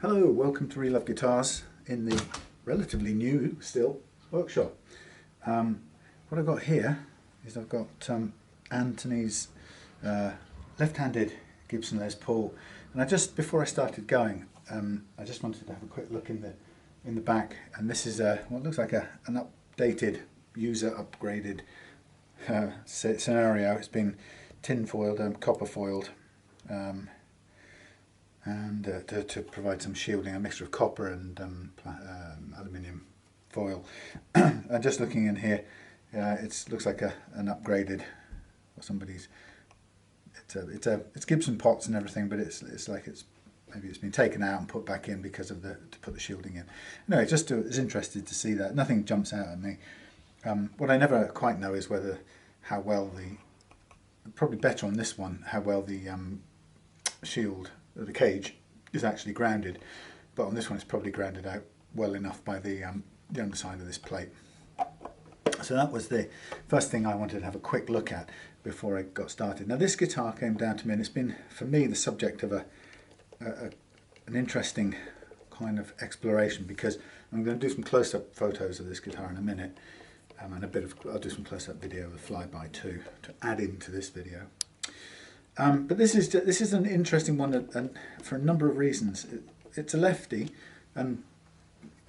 Hello, welcome to Relove Guitars in the relatively new still workshop. What I've got here is I've got Anthony's left-handed Gibson Les Paul, and before I started going, I just wanted to have a quick look in the back, and this is what looks like an updated, user upgraded scenario. It's been tin foiled and copper foiled. And to provide some shielding, a mixture of copper and aluminium foil. And just looking in here, it looks like an upgraded, or somebody's. It's Gibson pots and everything, but it's like maybe it's been taken out and put back in because of to put the shielding in. Anyway, just was interested to see that. Nothing jumps out at me. What I never quite know is how well probably better on this one, how well the shield, the cage, is actually grounded, but on this one it's probably grounded out well enough by the underside of this plate. So that was the first thing I wanted to have a quick look at before I got started. Now this guitar came down to me, and it's been for me the subject of an interesting kind of exploration, because I'm going to do some close-up photos of this guitar in a minute, and I'll do some close-up video of the flyby too to add into this video. But this is an interesting one, and for a number of reasons. It's a lefty, and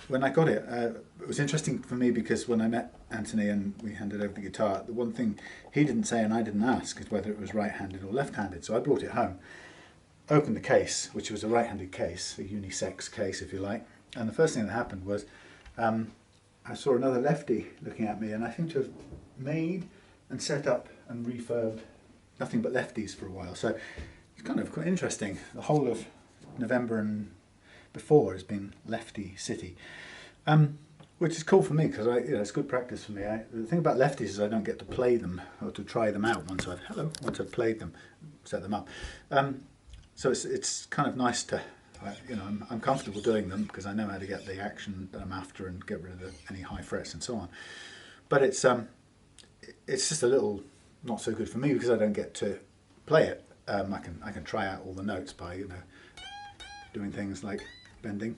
when I got it, it was interesting for me because when I met Anthony and we handed over the guitar, the one thing he didn't say and I didn't ask is whether it was right-handed or left-handed. So I brought it home, opened the case, which was a right-handed case, a unisex case if you like, and the first thing that happened was I saw another lefty looking at me, and I seem to have made and set up and refurbed nothing but lefties for a while. So it's kind of quite interesting. The whole of November and before has been lefty city, which is cool for me because it's good practice for me. The thing about lefties is I don't get to play them or to try them out once I've played them, set them up. So it's kind of nice to, I'm comfortable doing them because I know how to get the action that I'm after and get rid of any high frets and so on. But it's just a little not so good for me because I don't get to play it. I can try out all the notes by doing things like bending,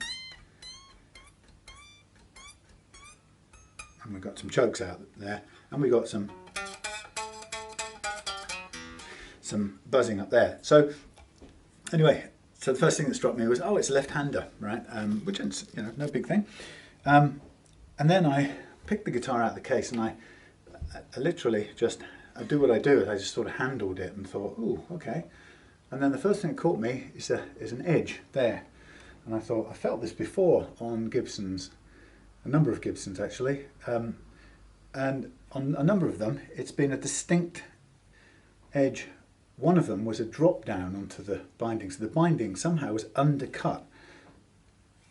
and we've got some chokes out there, and we've got some buzzing up there. So anyway, so the first thing that struck me was, oh, it's a left-hander, right? Which is no big thing. And then I picked the guitar out of the case, and I literally just. I do what I do, I just sort of handled it and thought, oh, okay. And then the first thing that caught me is an edge there. And I thought, I felt this before on Gibsons, a number of Gibsons actually. And on a number of them, it's been a distinct edge. One of them was a drop down onto the binding. So the binding somehow was undercut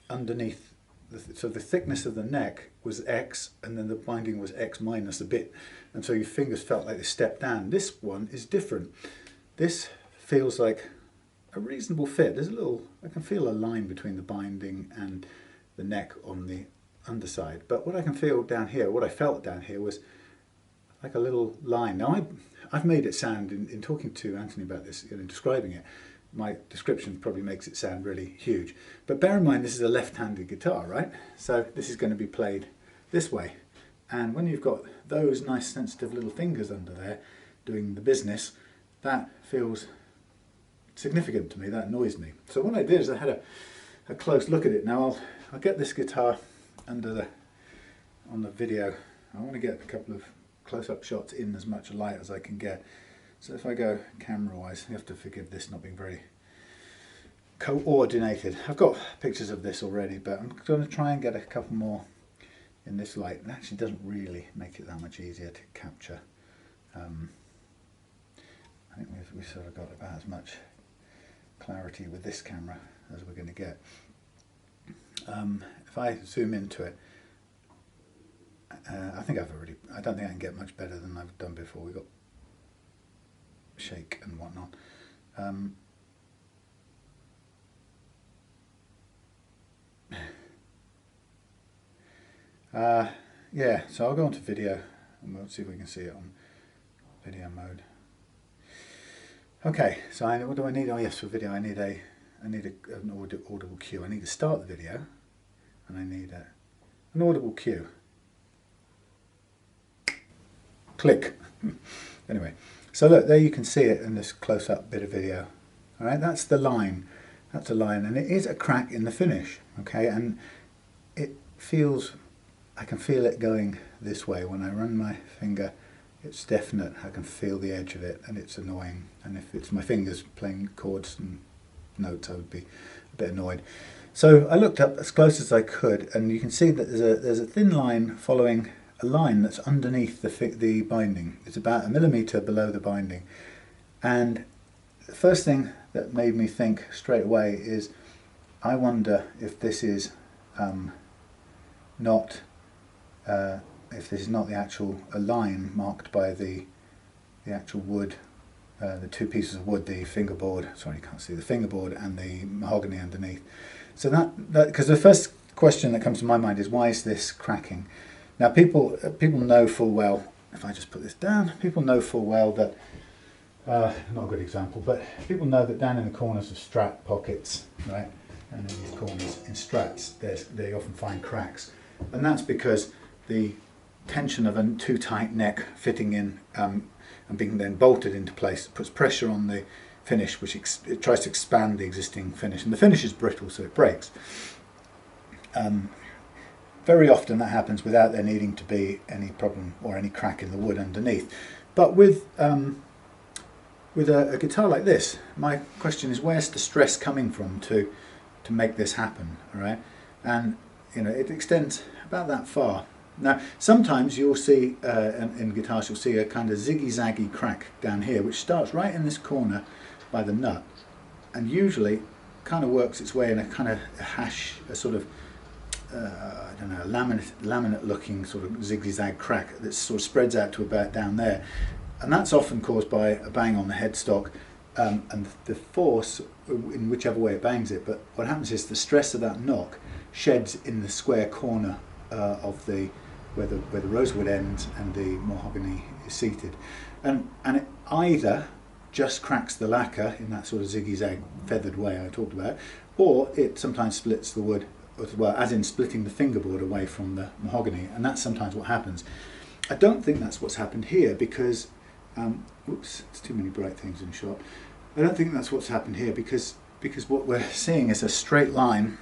underneath. So the thickness of the neck was X, and then the binding was X minus a bit, and so your fingers felt like they stepped down. This one is different. This feels like a reasonable fit. There's I can feel a line between the binding and the neck on the underside, but what I can feel down here, what I felt down here was like a little line. Now I've made it sound, in talking to Anthony about this, describing it, my description probably makes it sound really huge. But bear in mind, this is a left-handed guitar, right? So this is going to be played this way. And when you've got those nice sensitive little fingers under there doing the business, that feels significant to me, that annoys me. So what I did is I had a close look at it. Now I'll get this guitar on the video. I want to get a couple of close-up shots in as much light as I can get. So if I go camera-wise, you have to forgive this not being very coordinated. I've got pictures of this already, but I'm going to try and get a couple more in this light. It actually doesn't really make it that much easier to capture. I think we've sort of got about as much clarity with this camera as we're going to get. If I zoom into it, I don't think I can get much better than I've done before. We've got shake and whatnot. Yeah, so I'll go on to video and we'll see if we can see it on video mode. Okay, so what do I need? Oh yes, for video I need a an audible cue. I need to start the video, and I need an audible cue. Click. Anyway, so look, there you can see it in this close-up bit of video. All right, that's the line. That's a line, and it is a crack in the finish. Okay, and it feels, I can feel it going this way when I run my finger. It's definite. I can feel the edge of it, and it's annoying. And if it's my fingers playing chords and notes, I would be a bit annoyed. So I looked up as close as I could, and you can see that there's a thin line following a line that's underneath the binding. It's about 1 millimeter below the binding. And the first thing that made me think straight away is, I wonder if this is not the actual line marked by the actual wood, the two pieces of wood, the fingerboard. Sorry, you can't see the fingerboard and the mahogany underneath. So that because the first question that comes to my mind is, why is this cracking? Now, people know full well. If I just put this down, people know full well that. Not a good example, but people know that down in the corners of Strat pockets, right, and in these corners in Strats, they often find cracks, and that's because the tension of a too tight neck fitting in and being then bolted into place puts pressure on the finish, which it tries to expand the existing finish, and the finish is brittle, so it breaks. Very often that happens without there needing to be any problem or any crack in the wood underneath. But with a guitar like this, my question is, where's the stress coming from to make this happen? All right, and you know, it extends about that far. Now, sometimes you'll see in guitars, you'll see a kind of ziggy-zaggy crack down here, which starts right in this corner by the nut, and usually kind of works its way in a kind of a sort of I don't know, laminate-looking sort of zigzag crack that sort of spreads out to about down there. And that's often caused by a bang on the headstock and the force in whichever way it bangs it. But what happens is the stress of that knock sheds in the square corner of where the rosewood ends and the mahogany is seated, and it either just cracks the lacquer in that sort of ziggy-zag feathered way I talked about, or it sometimes splits the wood as well, as in splitting the fingerboard away from the mahogany, and that's sometimes what happens. I don't think that's what's happened here because whoops, it's too many bright things in shot. I don't think that's what's happened here because what we're seeing is a straight line,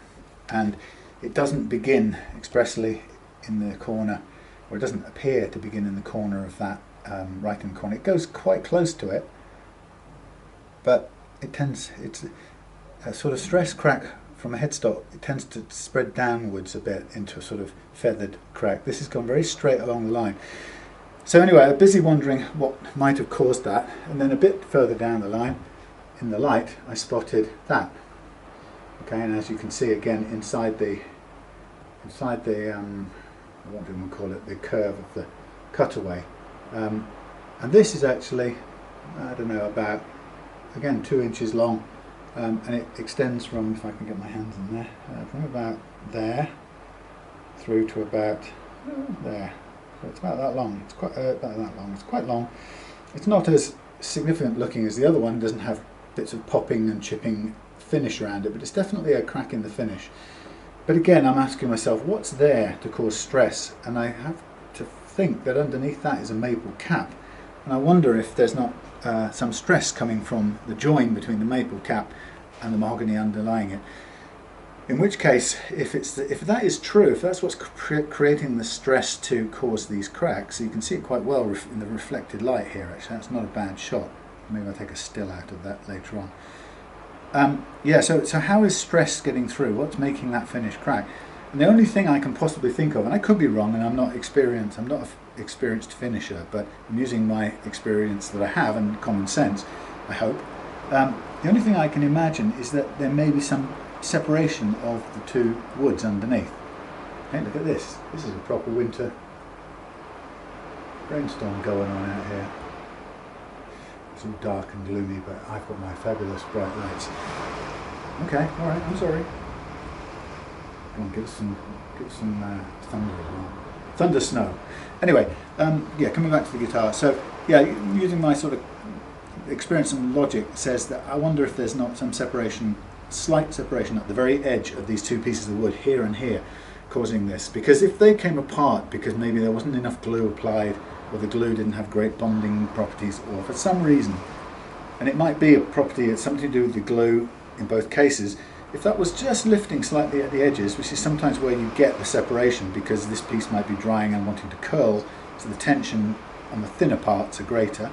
and it doesn't begin expressly in the corner, or it doesn't appear to begin in the corner of that right hand corner. It goes quite close to it, but it's a sort of stress crack from a headstock. It tends to spread downwards a bit into a sort of feathered crack. This has gone very straight along the line. So anyway, I'm busy wondering what might have caused that, and then a bit further down the line, in the light, I spotted that. Okay, and as you can see again inside the what do we call it, the curve of the cutaway, and this is actually, I don't know, about, again, 2 inches long, and it extends from, if I can get my hands in there, from about there through to about there. So it's about that long. It's quite about that long. It's quite long. It's not as significant looking as the other one. It doesn't have bits of popping and chipping finish around it, but it's definitely a crack in the finish. But again, I'm asking myself, what's there to cause stress? And I have to think that underneath that is a maple cap, and I wonder if there's not some stress coming from the join between the maple cap and the mahogany underlying it. In which case, if that is true, if that's what's creating the stress to cause these cracks, you can see it quite well in the reflected light here. Actually, that's not a bad shot. Maybe I'll take a still out of that later on. Yeah, so how is stress getting through? What's making that finish crack? And the only thing I can possibly think of, and I could be wrong, and I'm not an experienced finisher, but I'm using my experience that I have and common sense, I hope. The only thing I can imagine is that there may be some separation of the two woods underneath. Hey, look at this. This is a proper winter rainstorm going on out here. It's all dark and gloomy, but I've got my fabulous bright lights. Okay, all right, I'm sorry. Come on, give us some thunder as well. Thunder snow. Anyway, yeah, coming back to the guitar. So, yeah, using my sort of experience and logic says that I wonder if there's not some separation slight separation at the very edge of these two pieces of wood here and here causing this, because if they came apart because maybe there wasn't enough glue applied, or the glue didn't have great bonding properties, or for some reason, and it might be a property, it's something to do with the glue in both cases, if that was just lifting slightly at the edges, which is sometimes where you get the separation because this piece might be drying and wanting to curl, so the tension on the thinner parts are greater.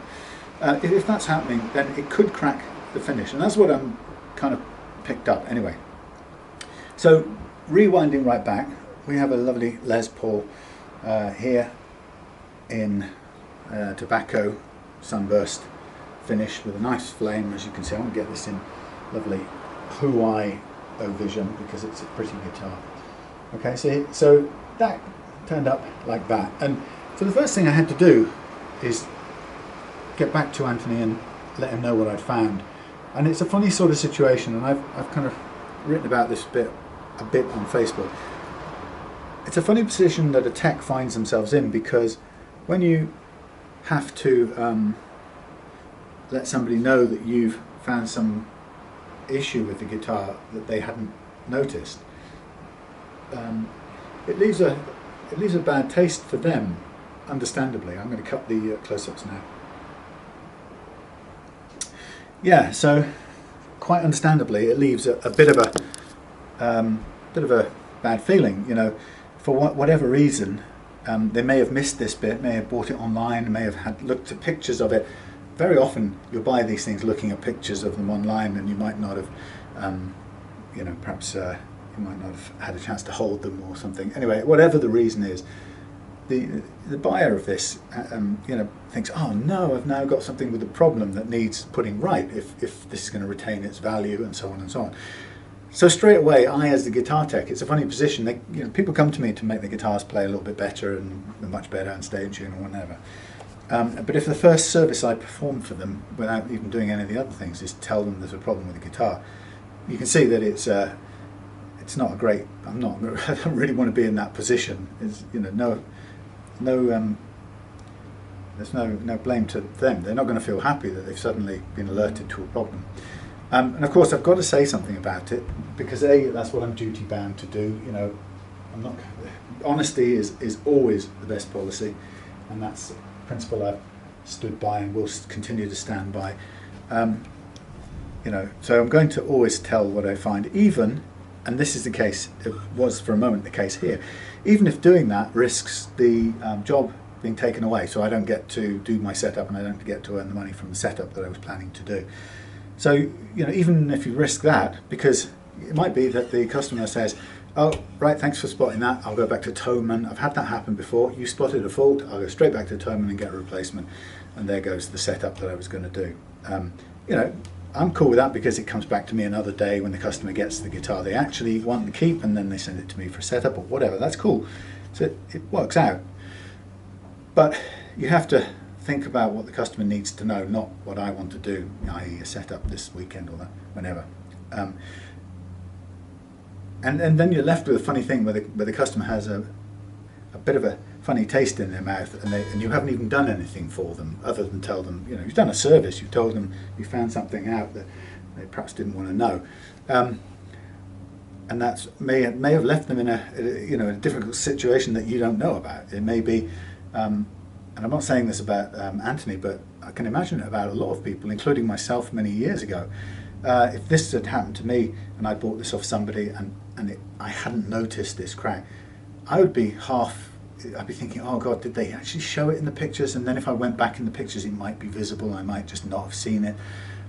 If that's happening, then it could crack the finish, and that's what I'm kind of picked up anyway. So rewinding right back, we have a lovely Les Paul here in tobacco sunburst finish with a nice flame, as you can see. I'm going to get this in lovely Hawaii vision because it's a pretty guitar. Okay, so that turned up like that, and so the first thing I had to do is get back to Anthony and let him know what I'd found. And it's a funny sort of situation, and I've kind of written about this a bit on Facebook. It's a funny position that a tech finds themselves in, because when you have to let somebody know that you've found some issue with the guitar that they hadn't noticed, it leaves a bad taste for them, understandably. I'm going to cut the close-ups now. Yeah, so quite understandably, it leaves a bit of a bad feeling. You know, for whatever reason, they may have missed this bit, may have bought it online, may have looked at pictures of it. Very often, you'll buy these things looking at pictures of them online, and you might not have, you know, perhaps you might not have had a chance to hold them or something. Anyway, whatever the reason is, the buyer of this, you know, thinks, oh no, I've now got something with a problem that needs putting right if this is going to retain its value, and so on and so on. So straight away, I, as the guitar tech, it's a funny position. You know, people come to me to make the guitars play a little bit better and much better and stay in tune or whatever. But if the first service I perform for them, without even doing any of the other things, is tell them there's a problem with the guitar, you can see that it's not a great. I don't really want to be in that position. It's, you know, there's no blame to them. They're not going to feel happy that they've suddenly been alerted to a problem. And of course, I've got to say something about it, because that's what I'm duty bound to do. You know, honesty is always the best policy, and that's a principle I've stood by and will continue to stand by. You know, so I'm going to always tell what I find, even, and this is the case, it was for a moment the case here, even if doing that risks the job being taken away, so I don't get to do my setup and I don't get to earn the money from the setup that I was planning to do. So, you know, even if you risk that, because it might be that the customer says, oh, right, thanks for spotting that, I'll go back to Toman. I've had that happen before. You spotted a fault, I'll go straight back to Toman and get a replacement. And there goes the setup that I was going to do. You know, I'm cool with that, because it comes back to me another day when the customer gets the guitar they actually want to keep, and then they send it to me for setup or whatever. That's cool. So it works out. But you have to think about what the customer needs to know, not what I want to do, i.e. a setup this weekend or that, whenever. And then you're left with a funny thing where the customer has a bit of a funny taste in their mouth, and you haven't even done anything for them other than tell them, you know, you've done a service, you've told them you found something out that they perhaps didn't want to know. And that may have left them in a difficult situation that you don't know about. It may be, and I'm not saying this about Anthony, but I can imagine it about a lot of people, including myself many years ago. If this had happened to me and I bought this off somebody and I hadn't noticed this crack, I'd be thinking, oh God, did they actually show it in the pictures? And then if I went back in the pictures, it might be visible, I might just not have seen it,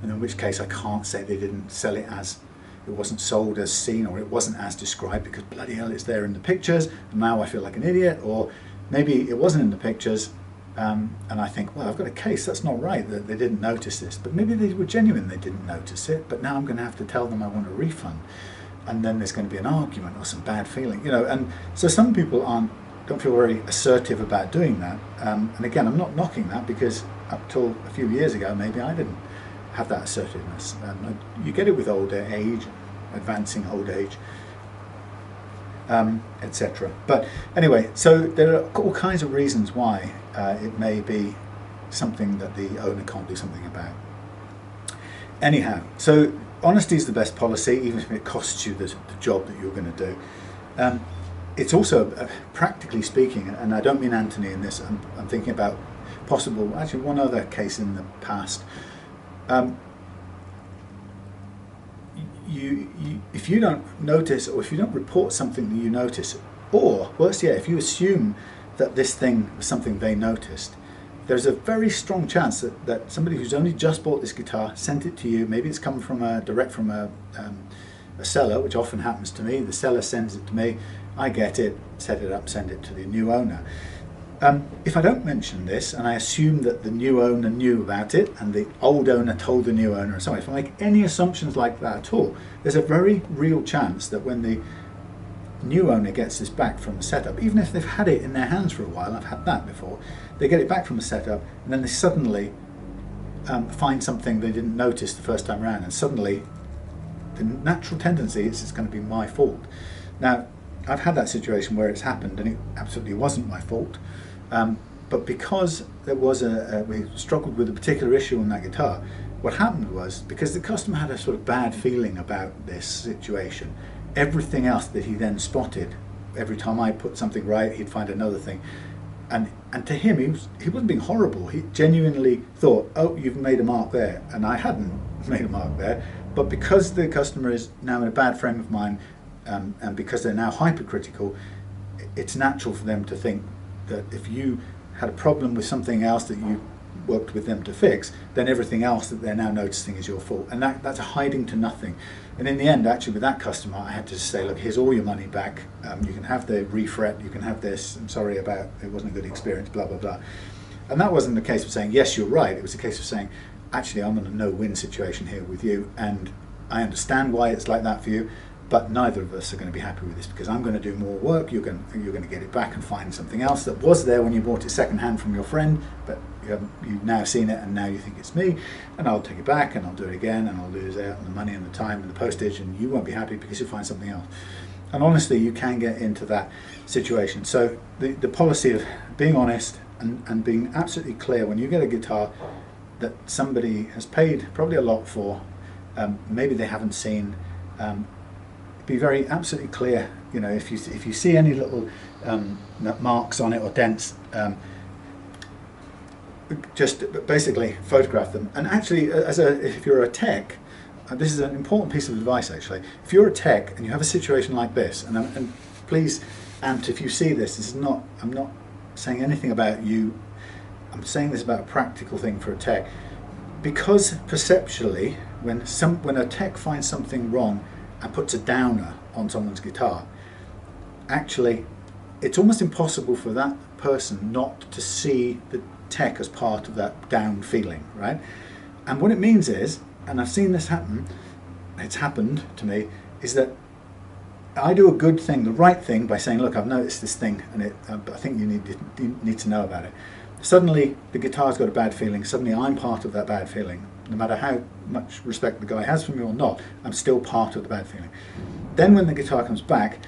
and in which case I can't say they didn't sell it as, it wasn't sold as seen, or it wasn't as described, because bloody hell, it's there in the pictures, and now I feel like an idiot. Or maybe it wasn't in the pictures, and I think, well, I've got a case, that's not right that they didn't notice this. But maybe they were genuine, they didn't notice it, but now I'm going to have to tell them I want a refund, and then there's going to be an argument or some bad feeling, you know. And so some people don't feel very assertive about doing that. And again, I'm not knocking that, because up till a few years ago, maybe I didn't have that assertiveness. You get it with older age, advancing old age, etc. But anyway, so there are all kinds of reasons why it may be something that the owner can't do something about. Anyhow, so honesty is the best policy, even if it costs you the job that you're going to do. It's also, practically speaking, and I don't mean Anthony in this, I'm thinking about possible, actually one other case in the past. If you don't notice, or if you don't report something that you notice, or worse yet, if you assume that this thing was something they noticed, there's a very strong chance that somebody who's only just bought this guitar sent it to you. Maybe it's come from direct from a seller, which often happens to me. The seller sends it to me, I get it, set it up, send it to the new owner. If I don't mention this, and I assume that the new owner knew about it, and the old owner told the new owner, and so on, if I make any assumptions like that at all, there's a very real chance that when the new owner gets this back from the setup, even if they've had it in their hands for a while, I've had that before, they get it back from the setup, and then they suddenly find something they didn't notice the first time around, and suddenly the natural tendency is it's going to be my fault. Now, I've had that situation where it's happened and it absolutely wasn't my fault, but because there was we struggled with a particular issue on that guitar, what happened was, because the customer had a sort of bad feeling about this situation, everything else that he then spotted, every time I put something right, he'd find another thing. And to him, he wasn't being horrible. He genuinely thought, oh, you've made a mark there. And I hadn't made a mark there. But because the customer is now in a bad frame of mind, and because they're now hypercritical, it's natural for them to think that if you had a problem with something else that you worked with them to fix, then everything else that they're now noticing is your fault. And that's a hiding to nothing. And in the end, actually, with that customer, I had to say, look, here's all your money back. You can have the refret, you can have this. I'm sorry about it wasn't a good experience, blah, blah, blah. And that wasn't a case of saying, yes, you're right. It was a case of saying, actually, I'm in a no-win situation here with you, and I understand why it's like that for you, but neither of us are going to be happy with this, because I'm going to do more work, you're going to get it back and find something else that was there when you bought it second-hand from your friend, but you've now seen it and now you think it's me, and I'll take it back and I'll do it again, and I'll lose out on the money and the time and the postage, and you won't be happy because you'll find something else. And honestly, you can get into that situation. So the policy of being honest and being absolutely clear when you get a guitar that somebody has paid probably a lot for, maybe they haven't seen, be very absolutely clear. You know, if you see any little marks on it or dents, just basically photograph them. And actually, if you're a tech, this is an important piece of advice actually. If you're a tech and you have a situation like this, and please, Ant, if you see this, I'm not saying anything about you. I'm saying this about a practical thing for a tech, because perceptually, when a tech finds something wrong and puts a downer on someone's guitar, actually it's almost impossible for that person not to see the tech as part of that down feeling, right? And what it means is, and I've seen this happen, it's happened to me, is that I do a good thing, the right thing, by saying, look, I've noticed this thing and I think you need to know about it. Suddenly the guitar's got a bad feeling, suddenly I'm part of that bad feeling. No matter how much respect the guy has for me or not, I'm still part of the bad feeling. Then when the guitar comes back,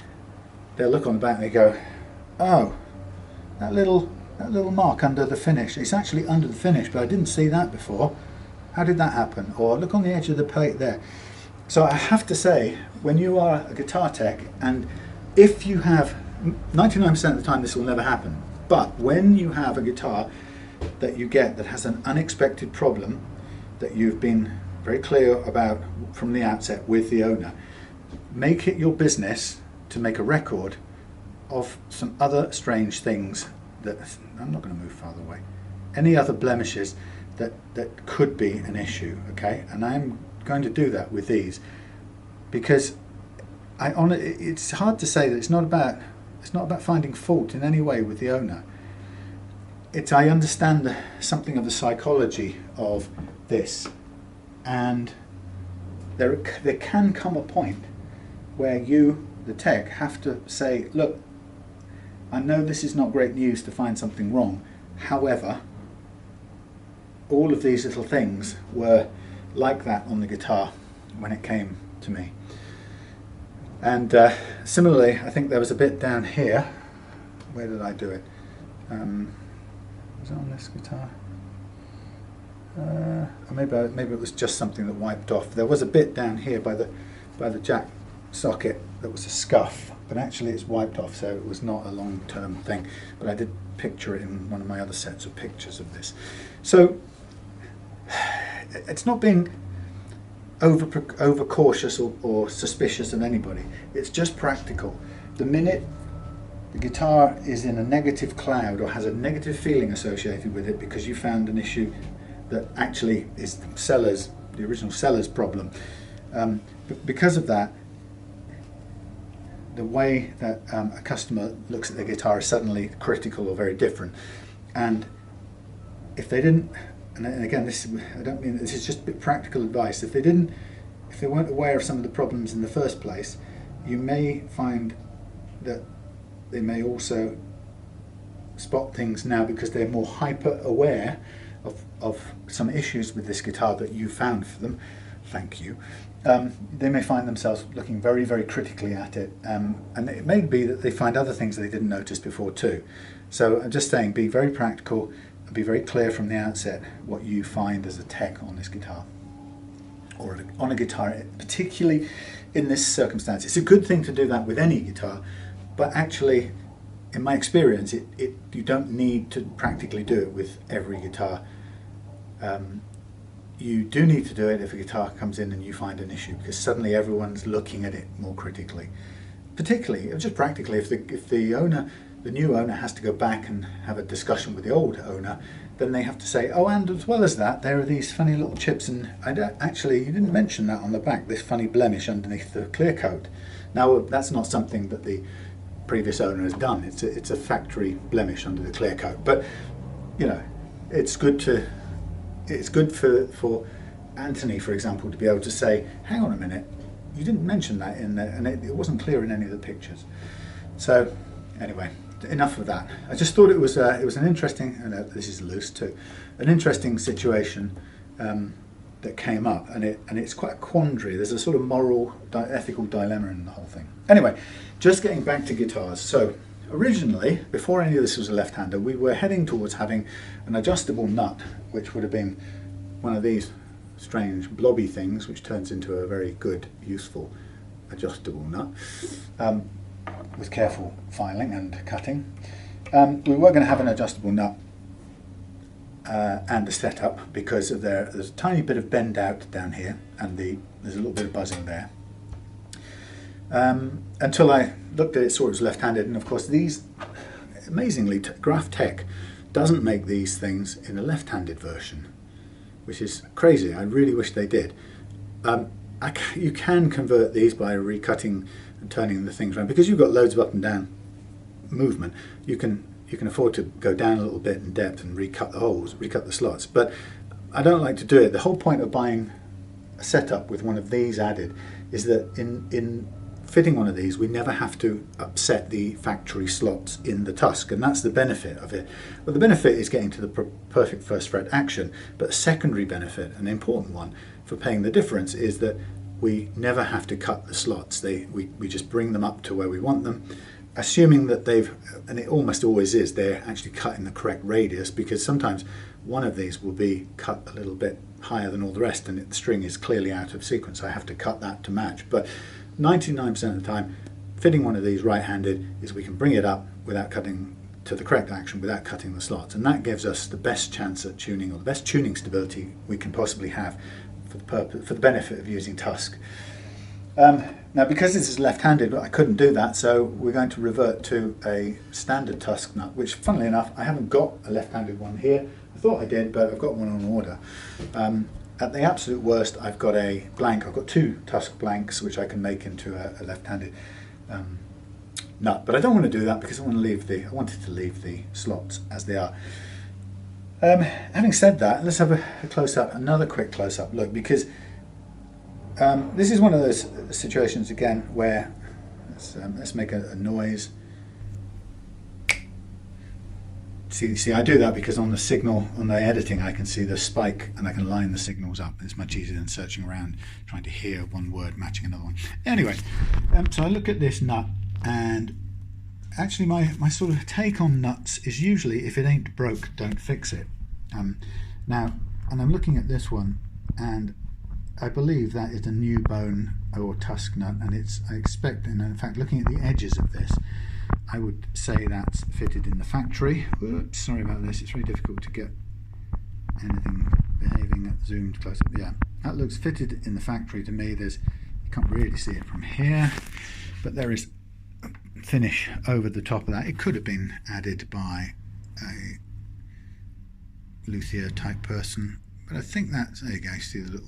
they'll look on the back and they go, oh, that little mark under the finish, it's actually under the finish, but I didn't see that before. How did that happen? Or look on the edge of the plate there. So I have to say, when you are a guitar tech, and if you have, 99% of the time this will never happen, but when you have a guitar that you get that has an unexpected problem that you've been very clear about from the outset with the owner, make it your business to make a record of some other strange things that, I'm not going to move farther away, any other blemishes that could be an issue, okay? And I'm going to do that with these, because it's hard to say that it's not about finding fault in any way with the owner. I understand something of the psychology of this, and there can come a point where you, the tech, have to say, look, I know this is not great news to find something wrong, however, all of these little things were like that on the guitar when it came to me. And similarly, I think there was a bit down here. Where did I do it? Was it on this guitar? maybe it was just something that wiped off. There was a bit down here by the jack socket that was a scuff, but actually it's wiped off, so it was not a long-term thing. But I did picture it in one of my other sets of pictures of this. So it's not being over cautious or suspicious of anybody. It's just practical. The minute the guitar is in a negative cloud or has a negative feeling associated with it because you found an issue that actually is the original seller's problem, because of that, the way that a customer looks at their guitar is suddenly critical or very different. And if they didn't, and again, I don't mean this is just a bit practical advice. If they weren't aware of some of the problems in the first place, you may find that they may also spot things now because they're more hyper aware of some issues with this guitar that you found for them. Thank you. They may find themselves looking very, very critically at it, and it may be that they find other things that they didn't notice before too. So I'm just saying, be very practical and be very clear from the outset what you find as a tech on this guitar, or on a guitar, particularly in this circumstance. It's a good thing to do that with any guitar, but actually, in my experience, you don't need to practically do it with every guitar. You do need to do it if a guitar comes in and you find an issue, because suddenly everyone's looking at it more critically. Particularly, just practically, if the new owner has to go back and have a discussion with the old owner, then they have to say, oh, and as well as that, there are these funny little chips, and actually, you didn't mention that on the back, this funny blemish underneath the clear coat. Now, that's not something that the previous owner has done. It's a factory blemish under the clear coat, but you know, it's good for Anthony, for example, to be able to say, hang on a minute, you didn't mention that in there, and it wasn't clear in any of the pictures. So anyway, enough of that. I just thought it was an interesting, and this is loose too, an interesting situation that came up, and it's quite a quandary. There's a sort of moral, ethical dilemma in the whole thing. Anyway, just getting back to guitars. So originally, before any of this was a left-hander, we were heading towards having an adjustable nut, which would have been one of these strange blobby things, which turns into a very good, useful adjustable nut, with careful filing and cutting. We were going to have an adjustable nut and a setup because of there's a tiny bit of bend out down here, and there's a little bit of buzzing there. Until I looked at it, saw it was left-handed, and of course these, amazingly, Graph Tech doesn't make these things in a left-handed version, which is crazy. I really wish they did. You can convert these by recutting and turning the things around, because you've got loads of up and down movement. You can afford to go down a little bit in depth and recut the holes, recut the slots, but I don't like to do it. The whole point of buying a setup with one of these added is that in fitting one of these, we never have to upset the factory slots in the tusk, and that's the benefit of it. Well, the benefit is getting to the perfect first fret action, but a secondary benefit, an important one for paying the difference, is that we never have to cut the slots. We just bring them up to where we want them, assuming that and it almost always is, they're actually cut in the correct radius, because sometimes one of these will be cut a little bit higher than all the rest, and the string is clearly out of sequence. I have to cut that to match. But 99% of the time, fitting one of these right-handed is we can bring it up without cutting to the correct action, without cutting the slots, and that gives us the best chance at tuning, or the best tuning stability we can possibly have for the benefit of using tusk. Now, because this is left-handed, I couldn't do that, so we're going to revert to a standard tusk nut, which, funnily enough, I haven't got a left-handed one here. I thought I did, but I've got one on order. At the absolute worst, I've got a blank. I've got two tusk blanks, which I can make into a left-handed nut. But I don't want to do that because I wanted to leave the slots as they are. Having said that, let's have a close-up, another quick close-up look, because this is one of those situations again where let's make a noise. See, I do that because on the signal, on the editing, I can see the spike and I can line the signals up. It's much easier than searching around trying to hear one word matching another one. Anyway, so I look at this nut, and actually my sort of take on nuts is usually, if it ain't broke, don't fix it. Now, And I'm looking at this one, and I believe that is a new bone or tusk nut, and I expect, and in fact looking at the edges of this, I would say that's fitted in the factory. Oops, sorry about this, it's very difficult to get anything behaving zoomed close up. Yeah, that looks fitted in the factory to me. You can't really see it from here, but there is a finish over the top of that. It could have been added by a luthier type person, but I think that's, there you go, see the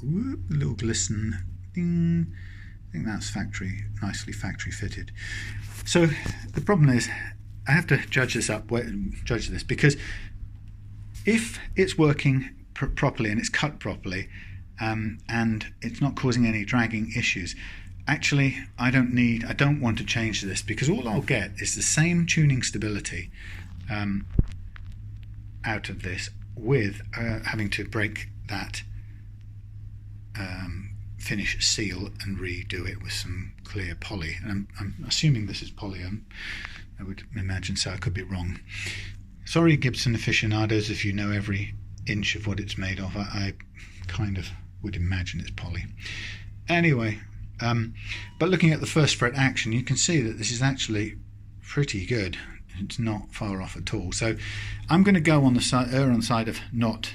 little glisten, ding. I think that's nicely factory fitted. So the problem is, I have to judge this, because if it's working properly and it's cut properly, and it's not causing any dragging issues, actually I don't want to change this, because all I'll get is the same tuning stability out of this, with having to break that finish seal and redo it with some clear poly. And I'm assuming this is poly. I would imagine so. I could be wrong. Sorry, Gibson aficionados, if you know every inch of what it's made of. I kind of would imagine it's poly. Anyway, but looking at the first fret action, you can see that this is actually pretty good. It's not far off at all. So I'm going to go on the side of not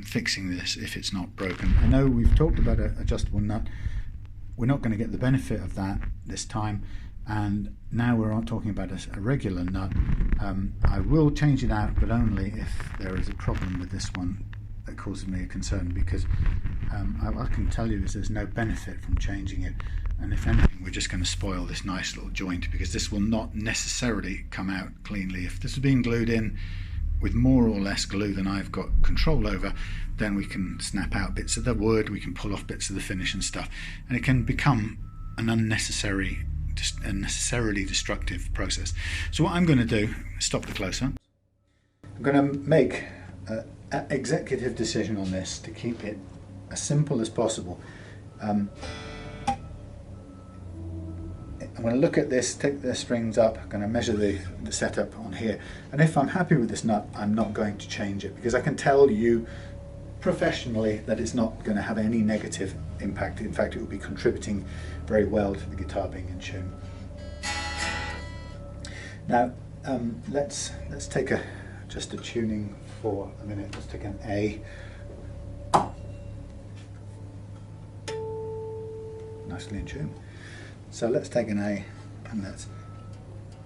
fixing this if it's not broken. I know we've talked about an adjustable nut. We're not going to get the benefit of that this time, and now we're talking about a regular nut. I will change it out, but only if there is a problem with this one that causes me a concern, because I can tell you is there's no benefit from changing it, and if anything we're just going to spoil this nice little joint, because this will not necessarily come out cleanly. If this has been glued in with more or less glue than I've got control over, then we can snap out bits of the wood, we can pull off bits of the finish and stuff, and it can become an unnecessarily destructive process. So what I'm going to do, stop the close-up, I'm going to make an executive decision on this to keep it as simple as possible. I'm going to look at this, take the strings up, I'm going to measure the setup on here, and if I'm happy with this nut, I'm not going to change it, because I can tell you professionally that it's not going to have any negative impact. In fact, it will be contributing very well to the guitar being in tune. Now let's take just a tuning for a minute. Let's take an A. Nicely in tune. So let's take an A and let's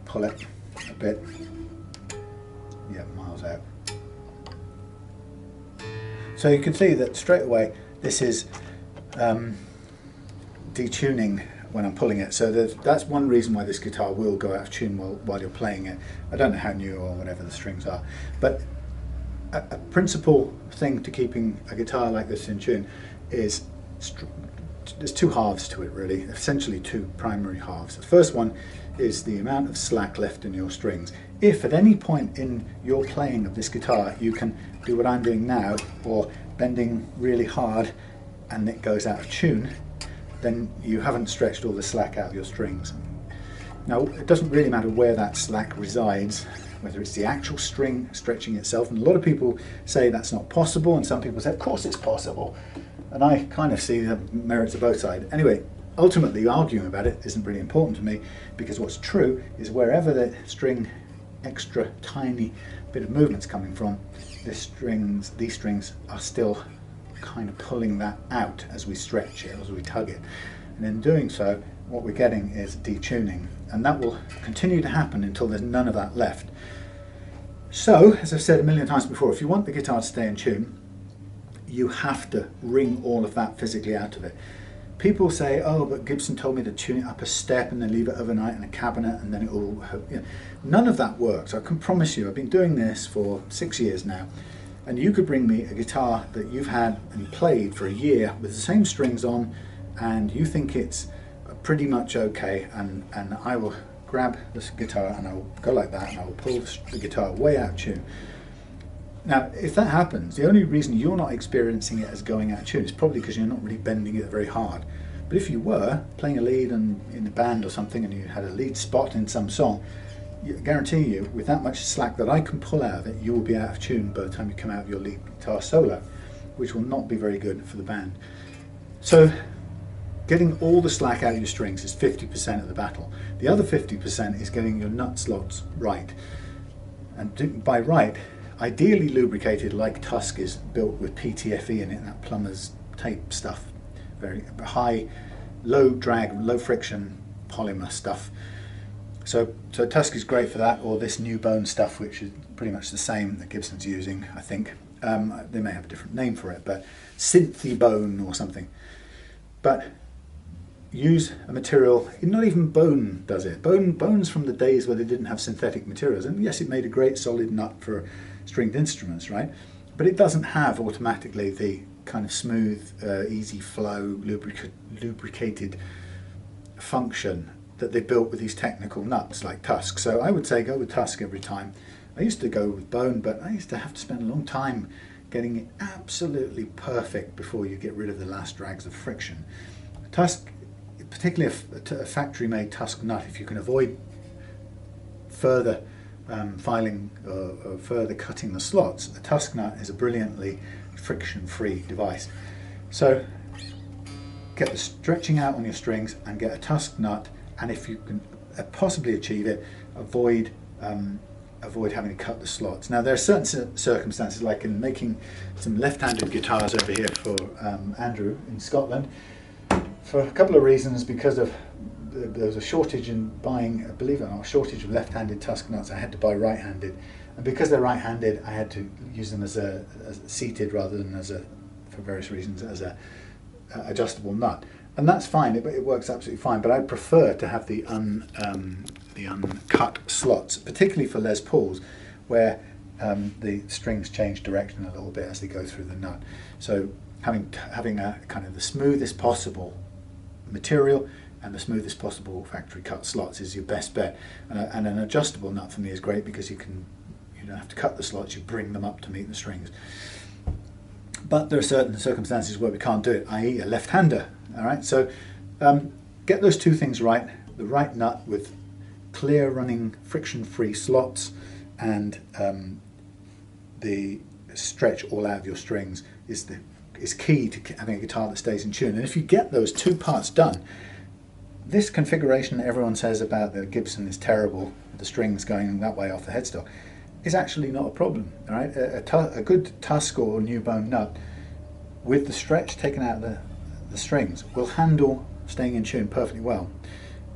pull it a bit. Yeah, miles out. So you can see that straight away this is detuning when I'm pulling it. So that's one reason why this guitar will go out of tune while you're playing it. I don't know how new or whatever the strings are, but a principal thing to keeping a guitar like this in tune is there's two halves to it, really, essentially two primary halves. The first one is the amount of slack left in your strings. If at any point in your playing of this guitar you can do what I'm doing now, or bending really hard and it goes out of tune, then you haven't stretched all the slack out of your strings. Now, it doesn't really matter where that slack resides, whether it's the actual string stretching itself, and a lot of people say that's not possible, and some people say of course it's possible, and I kind of see the merits of both sides. Anyway, ultimately arguing about it isn't really important to me, because what's true is wherever the string extra tiny bit of movement's coming from, these strings are still kind of pulling that out as we stretch it, as we tug it, and in doing so what we're getting is detuning, and that will continue to happen until there's none of that left. So, as I've said a million times before, if you want the guitar to stay in tune, you have to wring all of that physically out of it. People say, oh, but Gibson told me to tune it up a step and then leave it overnight in a cabinet and then it will, you know. None of that works. I can promise you, I've been doing this for 6 years now, and you could bring me a guitar that you've had and played for a year with the same strings on, and you think it's pretty much okay, and I will grab this guitar and I will go like that and I will pull the guitar way out of tune. Now, if that happens, the only reason you're not experiencing it as going out of tune is probably because you're not really bending it very hard. But if you were playing a lead and in a band or something and you had a lead spot in some song, I guarantee you, with that much slack that I can pull out of it, you will be out of tune by the time you come out of your lead guitar solo. which will not be very good for the band. So getting all the slack out of your strings is 50% of the battle. The other 50% is getting your nut slots right. And by right, ideally lubricated, like Tusk is built with PTFE in it, that plumber's tape stuff. Very high, low drag, low friction polymer stuff. So Tusk is great for that, or this new bone stuff, which is pretty much the same that Gibson's using, I think. They may have a different name for it, but Synthy bone or something. But use a material, not even bone does it. Bone's from the days where they didn't have synthetic materials. And yes, it made a great solid nut for stringed instruments, right? But it doesn't have automatically the kind of smooth, easy flow, lubricated function that they built with these technical nuts like Tusk. So I would say go with Tusk every time. I used to go with bone, but I used to have to spend a long time getting it absolutely perfect before you get rid of the last drags of friction. Tusk, particularly a factory-made Tusk nut, if you can avoid further filing or further cutting the slots, a Tusk nut is a brilliantly friction-free device. So get the stretching out on your strings and get a Tusk nut, and if you can possibly achieve it, avoid having to cut the slots. Now there are certain circumstances, like in making some left-handed guitars over here for Andrew in Scotland, for a couple of reasons. Because of there was a shortage in buying, believe it or not, a shortage of left-handed Tusk nuts. I had to buy right-handed, and because they're right-handed, I had to use them as seated rather than for various reasons, as a adjustable nut. And that's fine, it works absolutely fine, but I prefer to have the uncut slots, particularly for Les Pauls, where the strings change direction a little bit as they go through the nut. So having a kind of the smoothest possible material and the smoothest possible factory cut slots is your best bet. And an adjustable nut for me is great, because you don't have to cut the slots, you bring them up to meet the strings. But there are certain circumstances where we can't do it, i.e. a left-hander. All right, so get those two things right. The right nut with clear running friction-free slots, and the stretch all out of your strings is key to having a guitar that stays in tune. And if you get those two parts done, this configuration that everyone says about the Gibson is terrible, the strings going that way off the headstock, is actually not a problem. All right, a good Tusk or new bone nut with the stretch taken out of the strings will handle staying in tune perfectly well.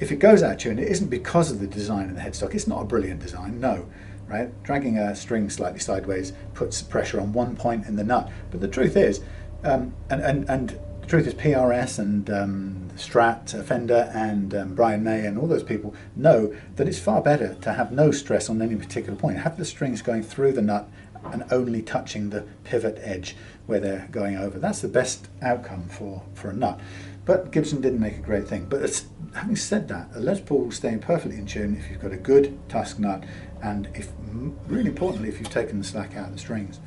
If it goes out of tune, it isn't because of the design of the headstock. It's not a brilliant design, no. Right? Dragging a string slightly sideways puts pressure on one point in the nut. But the truth is, and the truth is, PRS and Strat, Fender, and Brian May and all those people know that it's far better to have no stress on any particular point. Have the strings going through the nut and only touching the pivot edge where they're going over. That's the best outcome for a nut. But Gibson didn't make a great thing. But having said that, a Les Paul will stay perfectly in tune if you've got a good Tusk nut, and really importantly, if you've taken the slack out of the strings.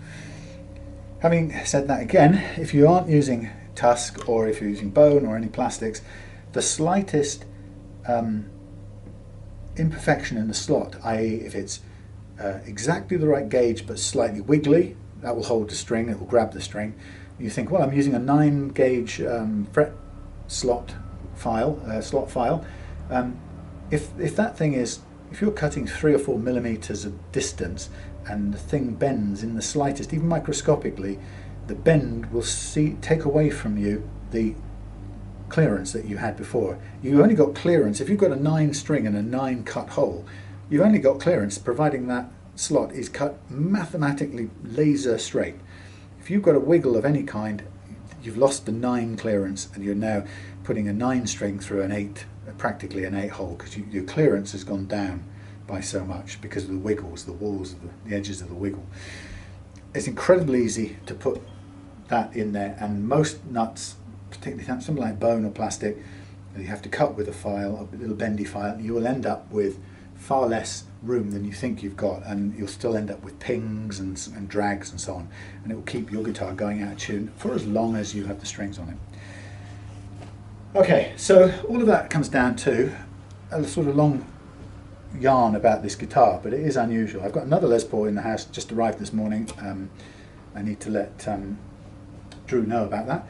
Having said that, again, if you aren't using Tusk, or if you're using bone or any plastics, the slightest imperfection in the slot, i.e. if it's exactly the right gauge but slightly wiggly, that will hold the string, it will grab the string. You think, well, I'm using a 9 gauge fret slot file. If that thing is, if you're cutting 3 or 4 millimeters of distance and the thing bends in the slightest, even microscopically, the bend will take away from you the clearance that you had before. You've only got clearance, if you've got a 9 string and a 9 cut hole, you've only got clearance providing that slot is cut mathematically laser straight. If you've got a wiggle of any kind, you've lost the 9 clearance, and you're now putting a 9 string through an 8, practically an 8 hole, because your clearance has gone down by so much because of the wiggles, the walls, the edges of the wiggle. It's incredibly easy to put that in there, and most nuts, particularly something like bone or plastic, you have to cut with a file, a little bendy file, and you will end up with far less room than you think you've got, and you'll still end up with pings and drags and so on, and it will keep your guitar going out of tune for as long as you have the strings on it. Okay, so all of that comes down to a sort of long yarn about this guitar, but it is unusual. I've got another Les Paul in the house, just arrived this morning. I need to let Drew know about that,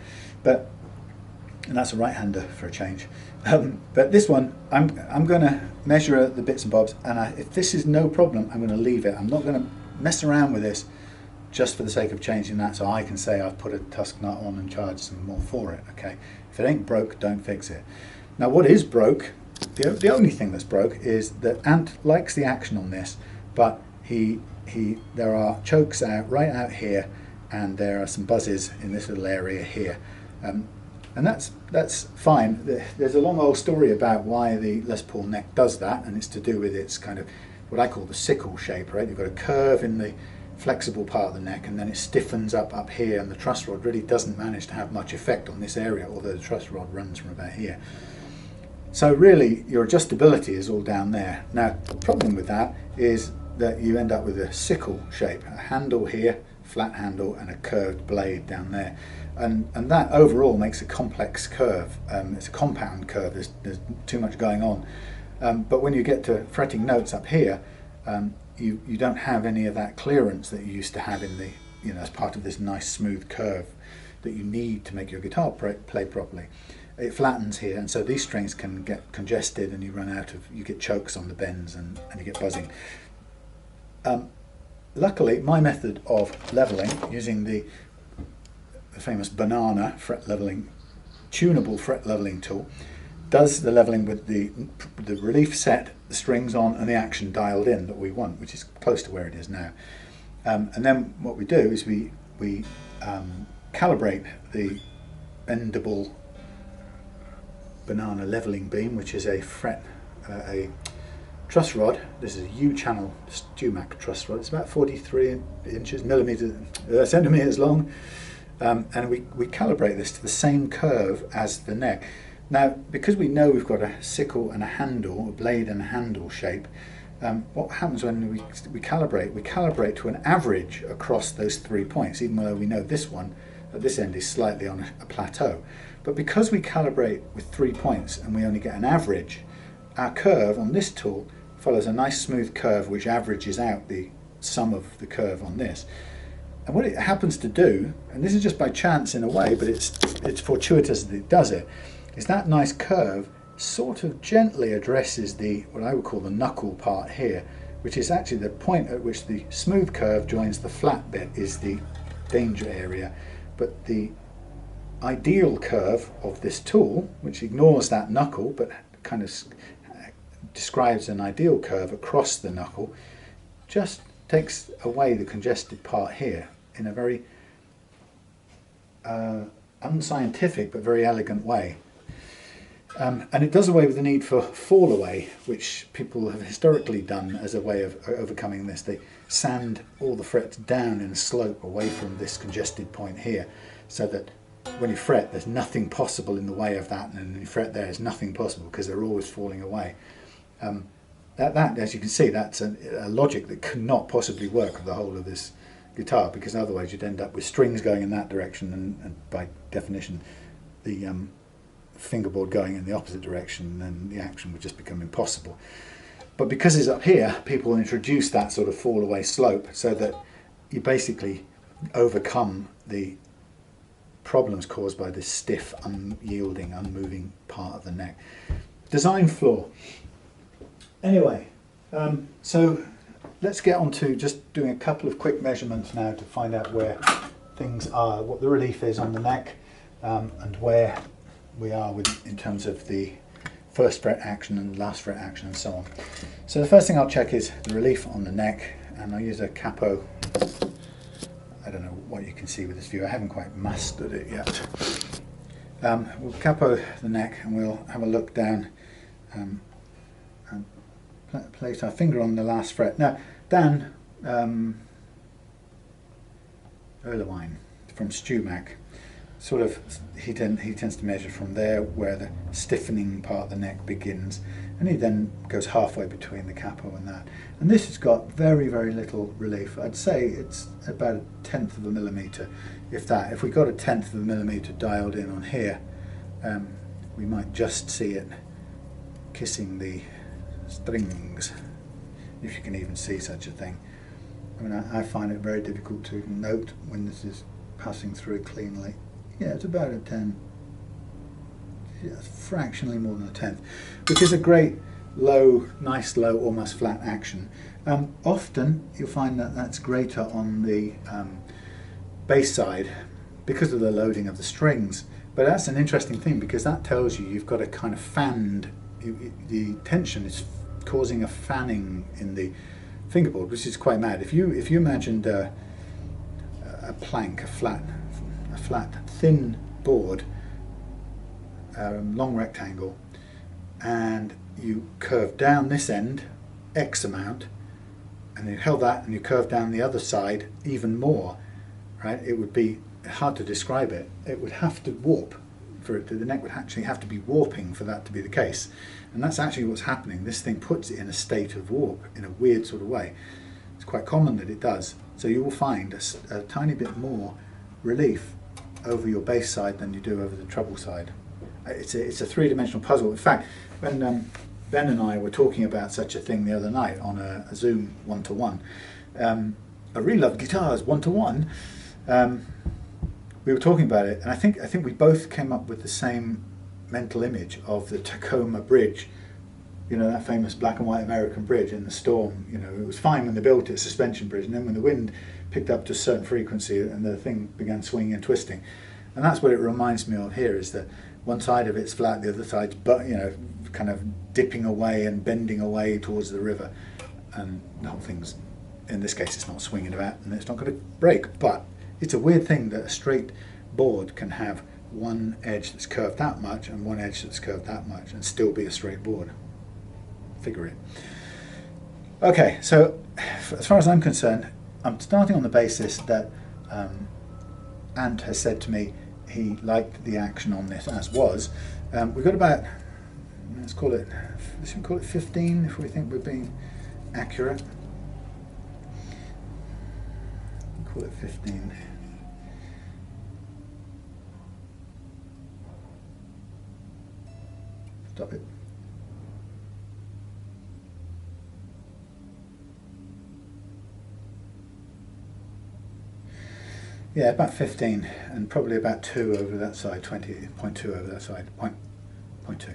and that's a right-hander for a change. But this one, I'm going to measure the bits and bobs, and if this is no problem, I'm going to leave it. I'm not going to mess around with this just for the sake of changing that, so I can say I've put a tusk nut on and charged some more for it. Okay, if it ain't broke, don't fix it. Now, what is broke? The only thing that's broke is that Ant likes the action on this, but there are chokes right out here, and there are some buzzes in this little area here, and that's fine. There's a long old story about why the Les Paul neck does that, and it's to do with its kind of what I call the sickle shape, right? You've got a curve in the flexible part of the neck, and then it stiffens up here, and the truss rod really doesn't manage to have much effect on this area, although the truss rod runs from about here. So really your adjustability is all down there. Now the problem with that is that you end up with a sickle shape, a handle here, flat handle, and a curved blade down there, and that overall makes a complex curve. It's a compound curve. There's too much going on, but when you get to fretting notes up here, you don't have any of that clearance that you used to have in the, as part of this nice smooth curve that you need to make your guitar play properly. It flattens here, and so these strings can get congested, and you get chokes on the bends, and you get buzzing. Luckily, my method of leveling, using the famous banana fret leveling, tunable fret leveling tool, does the leveling with the relief set, the strings on, and the action dialed in that we want, which is close to where it is now. And then what we do is we calibrate the bendable banana leveling beam, which is a truss rod. This is a U-channel StewMac truss rod. It's about 43 centimeters long, and we calibrate this to the same curve as the neck. Now, because we know we've got a sickle and a handle, a blade and a handle shape, what happens when we calibrate to an average across those 3 points, even though we know this one at this end is slightly on a plateau. But because we calibrate with 3 points and we only get an average, our curve on this tool follows a nice smooth curve which averages out the sum of the curve on this. And what it happens to do, and this is just by chance in a way, but it's fortuitous that it does it, is that nice curve sort of gently addresses what I would call the knuckle part here, which is actually the point at which the smooth curve joins the flat bit is the danger area. But the ideal curve of this tool, which ignores that knuckle but kind of describes an ideal curve across the knuckle, just takes away the congested part here in a very unscientific but very elegant way. And it does away with the need for fall away, which people have historically done as a way of overcoming this. They sand all the frets down in a slope away from this congested point here, so that when you fret there's nothing possible in the way of that, and when you fret there's nothing possible because they're always falling away. That, as you can see, that's a logic that could not possibly work with the whole of this guitar, because otherwise you'd end up with strings going in that direction, and by definition the fingerboard going in the opposite direction, then the action would just become impossible. But because it's up here, people introduce that sort of fall away slope so that you basically overcome the problems caused by this stiff, unyielding, unmoving part of the neck. Design flaw. Anyway, so let's get on to just doing a couple of quick measurements now to find out where things are, what the relief is on the neck, and where we are in terms of the first fret action and last fret action and so on. So the first thing I'll check is the relief on the neck, and I'll use a capo. I don't know what you can see with this view, I haven't quite mastered it yet. We'll capo the neck and we'll have a look down and place our finger on the last fret. Now Dan Erlewine from StewMac, sort of, he tends to measure from there where the stiffening part of the neck begins, and he then goes halfway between the capo and that. And this has got very, very little relief. I'd say it's about 1/10 of a millimetre, if that. If we got 1/10 of a millimetre dialed in on here, we might just see it kissing the strings, if you can even see such a thing. I mean, I find it very difficult to note when this is passing through cleanly. Yeah, it's about a 10. Yeah, it's fractionally more than a tenth, which is a great low, nice low, almost flat action. Often you'll find that that's greater on the bass side because of the loading of the strings. But that's an interesting thing, because that tells you you've got a kind of fanned, the tension is causing a fanning in the fingerboard, which is quite mad. If you imagined a plank, a flat, thin board, long rectangle, and you curve down this end X amount, and you held that and you curve down the other side even more, right? It would be hard to describe it. It would have to warp for it to, the neck would actually have to be warping for that to be the case. And that's actually what's happening. This thing puts it in a state of warp in a weird sort of way. It's quite common that it does. So you will find a tiny bit more relief over your bass side than you do over the treble side. It's a three-dimensional puzzle. In fact, when Ben and I were talking about such a thing the other night on a Zoom one-to-one, I really love guitars one-to-one. We were talking about it, and I think we both came up with the same mental image of the Tacoma Bridge. You know, that famous black and white American bridge in the storm. You know, it was fine when they built it, a suspension bridge, and then when the wind picked up to a certain frequency and the thing began swinging and twisting. And that's what it reminds me of here, is that one side of it's flat, the other side's, but you know, kind of dipping away and bending away towards the river, and the whole thing's, in this case, it's not swinging about and it's not going to break. But it's a weird thing that a straight board can have one edge that's curved that much and one edge that's curved that much and still be a straight board. Figure it. Okay, so as far as I'm concerned, I'm starting on the basis that Ant has said to me he liked the action on this as was. We've got about, let's call it 15 if we think we're being accurate. Call it 15. Stop it. Yeah, about 15, and probably about 2 over that side, 20.2 over that side, 0.2.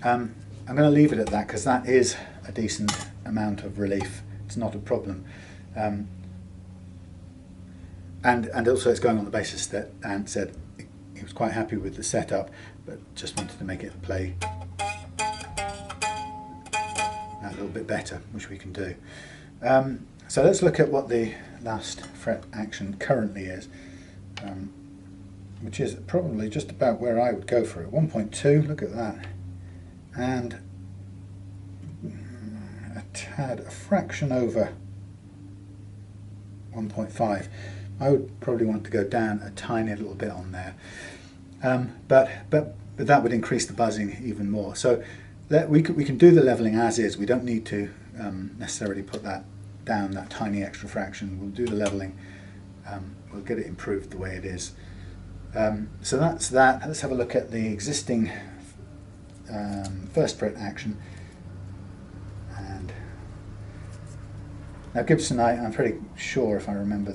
I'm going to leave it at that, because that is a decent amount of relief. It's not a problem. And also it's going on the basis that Ant said he was quite happy with the setup, but just wanted to make it play a little bit better, which we can do. So let's look at what the last fret action currently is, which is probably just about where I would go for it. 1.2, look at that, and a fraction over 1.5. I would probably want to go down a tiny little bit on there, but that would increase the buzzing even more. So we can do the leveling as is. We don't need to necessarily put that down, that tiny extra fraction. We'll do the leveling. We'll get it improved the way it is. So that's that. Let's have a look at the existing first fret action. And now Gibson, I'm pretty sure, if I remember,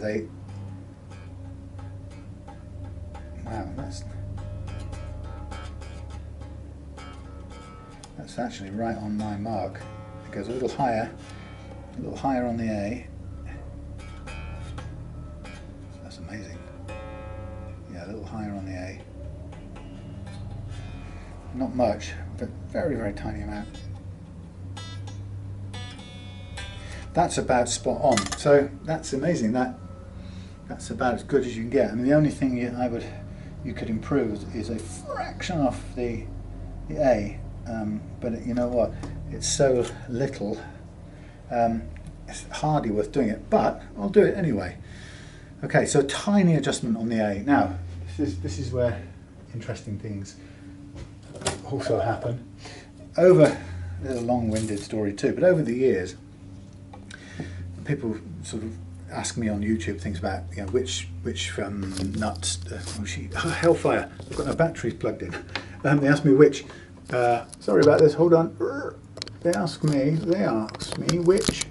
wow, that's actually right on my mark. It goes a little higher on the A. That's amazing. Yeah, a little higher on the A. Not much, but very, very tiny amount. That's about spot on. So that's amazing. That's about as good as you can get. I mean, the only thing you could improve is a fraction off the A. But you know what? It's so little. It's hardly worth doing it, but I'll do it anyway. Okay, so a tiny adjustment on the A. Now, this is where interesting things also happen. There's a long-winded story too, but over the years, people sort of ask me on YouTube things about, you know, which nuts. Hellfire! I've got no batteries plugged in. They ask me which. Sorry about this. Hold on. They ask me which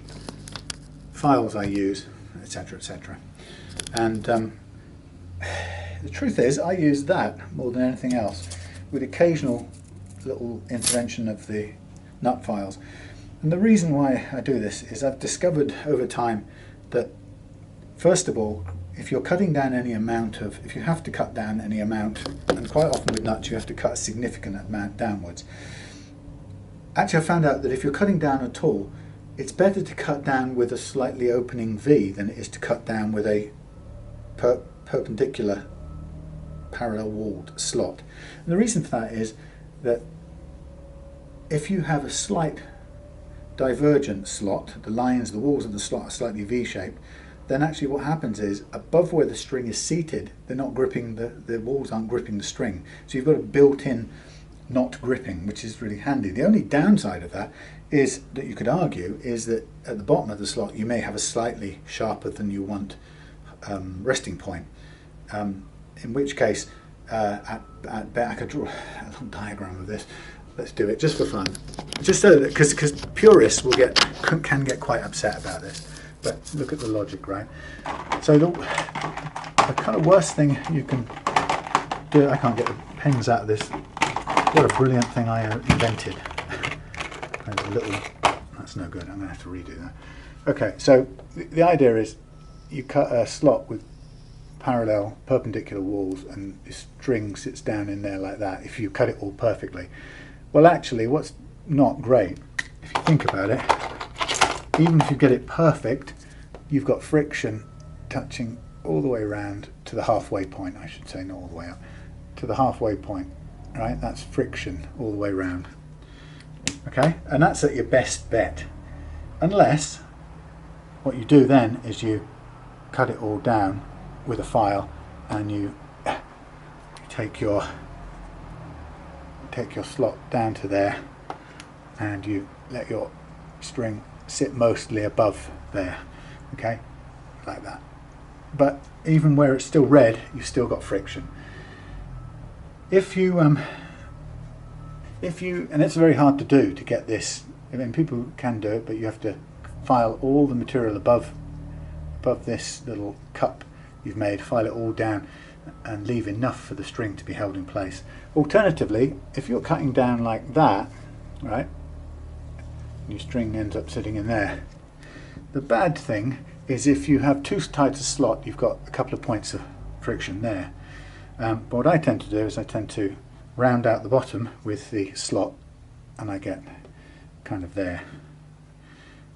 files I use, etc., etc. And the truth is I use that more than anything else, with occasional little intervention of the nut files. And the reason why I do this is I've discovered over time that, first of all, if you're cutting down any amount of, if you have to cut down any amount, and quite often with nuts you have to cut a significant amount downwards. Actually, I found out that if you're cutting down at all, it's better to cut down with a slightly opening V than it is to cut down with a perpendicular parallel walled slot. And the reason for that is that if you have a slight divergent slot, the lines, the walls of the slot are slightly V-shaped, then actually what happens is above where the string is seated, they're not gripping, the walls aren't gripping the string. So you've got a built-in not gripping, which is really handy. The only downside of that is that you could argue is that at the bottom of the slot you may have a slightly sharper than you want resting point. In which case, I could draw a little diagram of this. Let's do it just for fun, just so that because purists will can get quite upset about this. But look at the logic, right? So the kind of worst thing you can do, I can't get the pens out of this. What a brilliant thing I invented. There's a little, that's no good, I'm going to have to redo that. Okay, so the idea is you cut a slot with parallel perpendicular walls and the string sits down in there like that if you cut it all perfectly. Well, actually what's not great, if you think about it, even if you get it perfect, you've got friction touching all the way around to the halfway point, I should say, not all the way up, to the halfway point, right? That's friction all the way around. Okay, and that's at your best bet. Unless what you do then is you cut it all down with a file and you take your slot down to there and you let your string sit mostly above there, okay, like that. But even where it's still red, you've still got friction. If you and it's very hard to do to get this. I mean, people can do it, but you have to file all the material above this little cup you've made, file it all down and leave enough for the string to be held in place. Alternatively, if you're cutting down like that, right, your string ends up sitting in there. The bad thing is if you have too tight a slot, you've got a couple of points of friction there. But what I tend to do is I tend to round out the bottom with the slot and I get kind of there,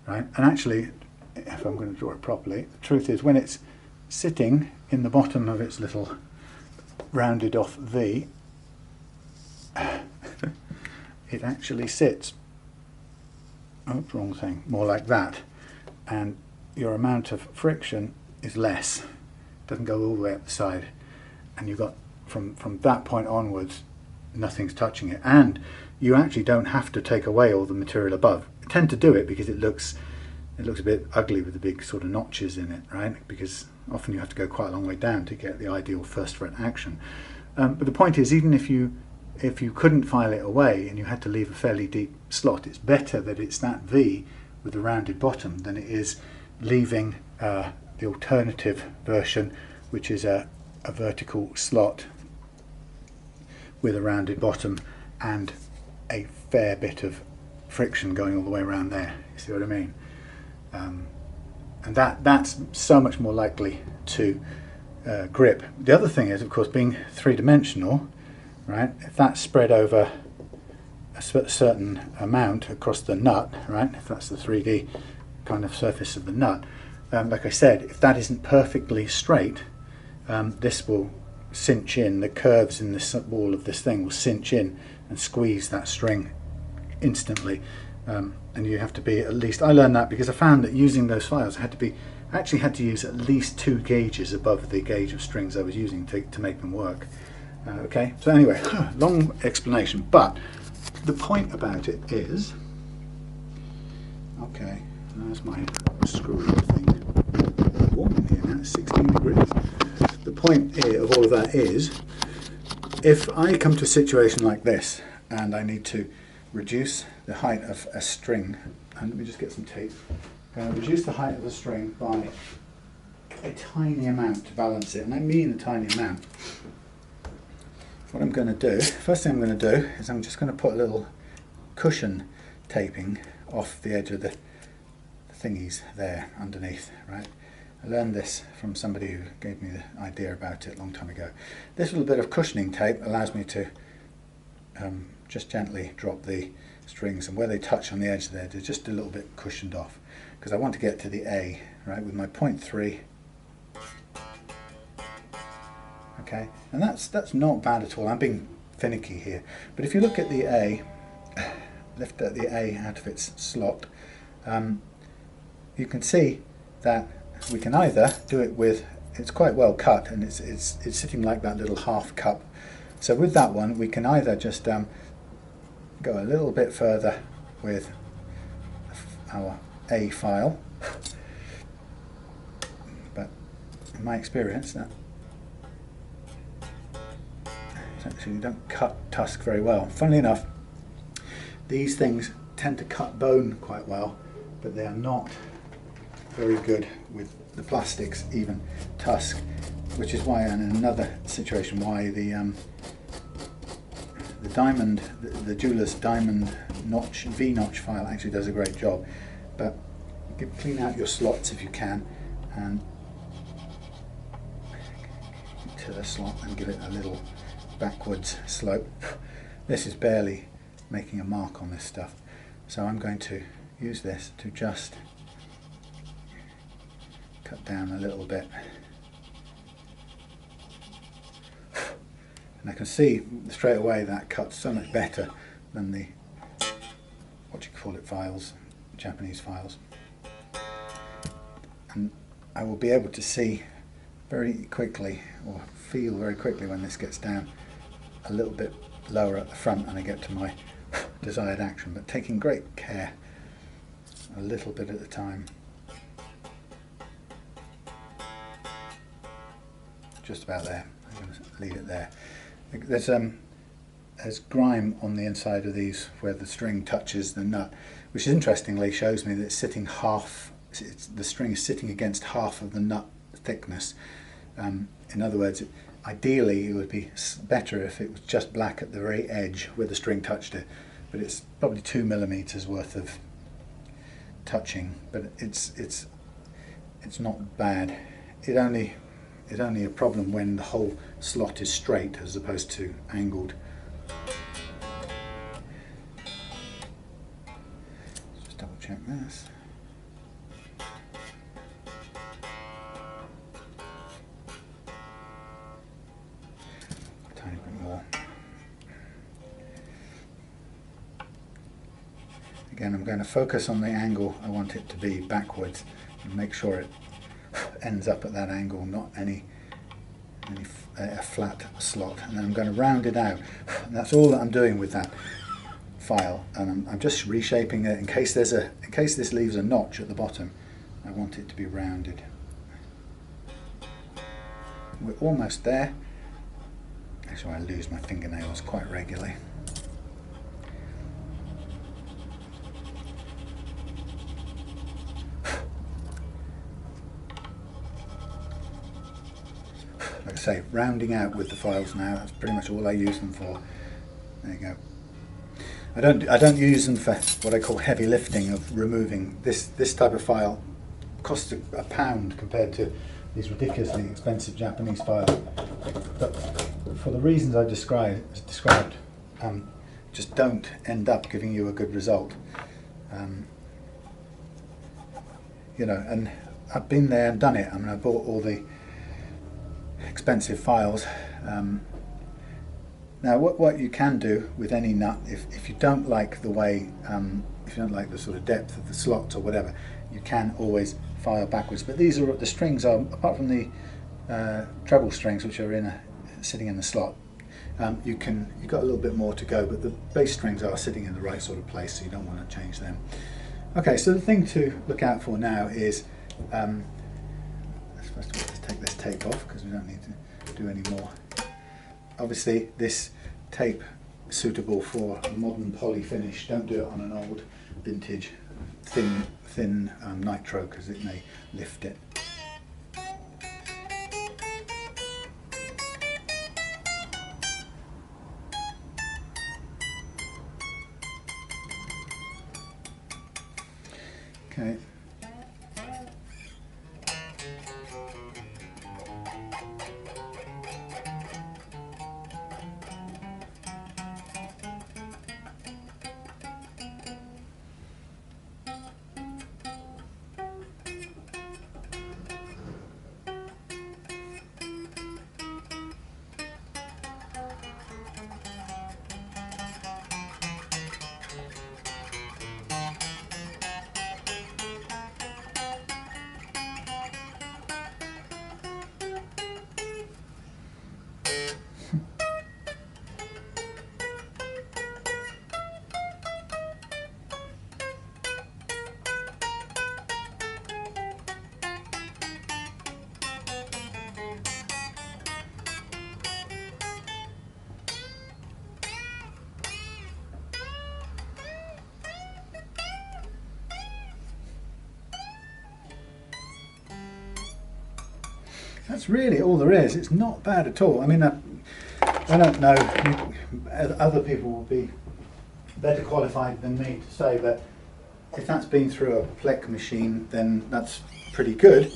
right? And actually, if I'm going to draw it properly, the truth is when it's sitting in the bottom of its little rounded off V, it actually sits, oh, wrong thing, more like that, and your amount of friction is less, it doesn't go all the way up the side, and you've got from that point onwards nothing's touching it, and you actually don't have to take away all the material above. I tend to do it because it looks a bit ugly with the big sort of notches in it, right? Because often you have to go quite a long way down to get the ideal first fret action. But the point is, even if you couldn't file it away and you had to leave a fairly deep slot, it's better that it's that V with the rounded bottom than it is leaving the alternative version, which is a vertical slot with a rounded bottom and a fair bit of friction going all the way around there. You see what I mean? And that's so much more likely to grip. The other thing is, of course, being three-dimensional, right? If that's spread over a certain amount across the nut, right? If that's the 3D kind of surface of the nut, like I said, if that isn't perfectly straight, this will cinch in, the curves in this wall of this thing will cinch in and squeeze that string instantly. And you have to be at least, I learned that because I found that using those files I actually had to use at least 2 gauges above the gauge of strings I was using to make them work. Okay, so anyway, long explanation, but the point about it is, okay, there's my screwy thing. It's warm in here now, it's 16 degrees. The point here of all of that is, if I come to a situation like this and I need to reduce the height of a string, and let me just get some tape, reduce the height of the string by a tiny amount to balance it, and I mean a tiny amount. What I'm going to do, first thing I'm going to do is I'm just going to put a little cushion taping off the edge of the thingies there underneath, right? I learned this from somebody who gave me the idea about it a long time ago. This little bit of cushioning tape allows me to just gently drop the strings, and where they touch on the edge there, they're just a little bit cushioned off, because I want to get to the A, right, with my 0.3. Okay, and that's not bad at all. I'm being finicky here, but if you look at the A, lift the A out of its slot, you can see that we can either do it with, it's quite well cut and it's sitting like that little half cup. So with that one we can either just go a little bit further with our A file, but in my experience that actually don't cut tusk very well. Funnily enough, these things tend to cut bone quite well, but they are not very good with the plastics, even tusk, which is why, in another situation, why the diamond, the jeweler's diamond notch, V-notch file actually does a great job. But clean out your slots if you can, and to the slot and give it a little backwards slope. This is barely making a mark on this stuff, so I'm going to use this to just cut down a little bit, and I can see straight away that cuts so much better than the, what you call it, files, Japanese files. And I will be able to see very quickly, or feel very quickly, when this gets down a little bit lower at the front and I get to my desired action, but taking great care, a little bit at a time. Just about there. I'm going to leave it there. There's grime on the inside of these where the string touches the nut, which interestingly shows me that it's sitting half, the string is sitting against half of the nut thickness. In other words, ideally it would be better if it was just black at the very edge where the string touched it, but it's probably 2 millimeters worth of touching, but it's not bad. It's only a problem when the whole slot is straight as opposed to angled. Just double check this. A tiny bit more. Again, I'm going to focus on the angle I want it to be backwards and make sure it ends up at that angle, not a flat slot, and then I'm going to round it out, and that's all that I'm doing with that file. And I'm just reshaping it in case this leaves a notch at the bottom. I want it to be rounded. We're almost there. Actually, I lose my fingernails quite regularly. Like I say, rounding out with the files now, that's pretty much all I use them for. There you go. I don't use them for what I call heavy lifting of removing. This type of file costs £1 compared to these ridiculously expensive Japanese files. But for the reasons I described, just don't end up giving you a good result. You know, and I've been there and done it. I mean, I bought all the expensive files. Now what you can do with any nut, if you don't like the way, if you don't like the sort of depth of the slots or whatever, you can always file backwards. But these are, the strings are, apart from the treble strings which are sitting in the slot, you've got a little bit more to go, but the bass strings are sitting in the right sort of place, so you don't want to change them. Okay, so the thing to look out for now is, first of all, let's take this tape off because we don't need to do any more. Obviously this tape is suitable for a modern poly finish. Don't do it on an old vintage thin nitro because it may lift it. That's really all there is. It's not bad at all. I mean, I don't know, other people will be better qualified than me to say, but if that's been through a Plek machine, then that's pretty good.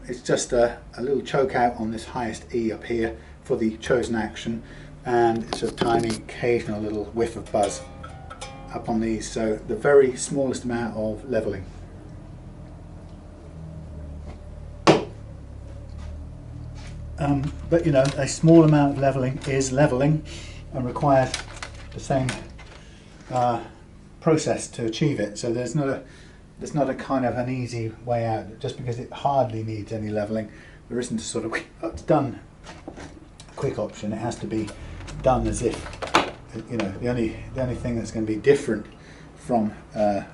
It's just a little choke out on this highest E up here for the chosen action, and it's a tiny occasional little whiff of buzz up on these, so the very smallest amount of leveling. But you know, a small amount of leveling is leveling and requires the same process to achieve it. So there's not a kind of an easy way out. Just because it hardly needs any leveling, there isn't a sort of it's done quick option. It has to be done as if, you know, the only thing that's going to be different from a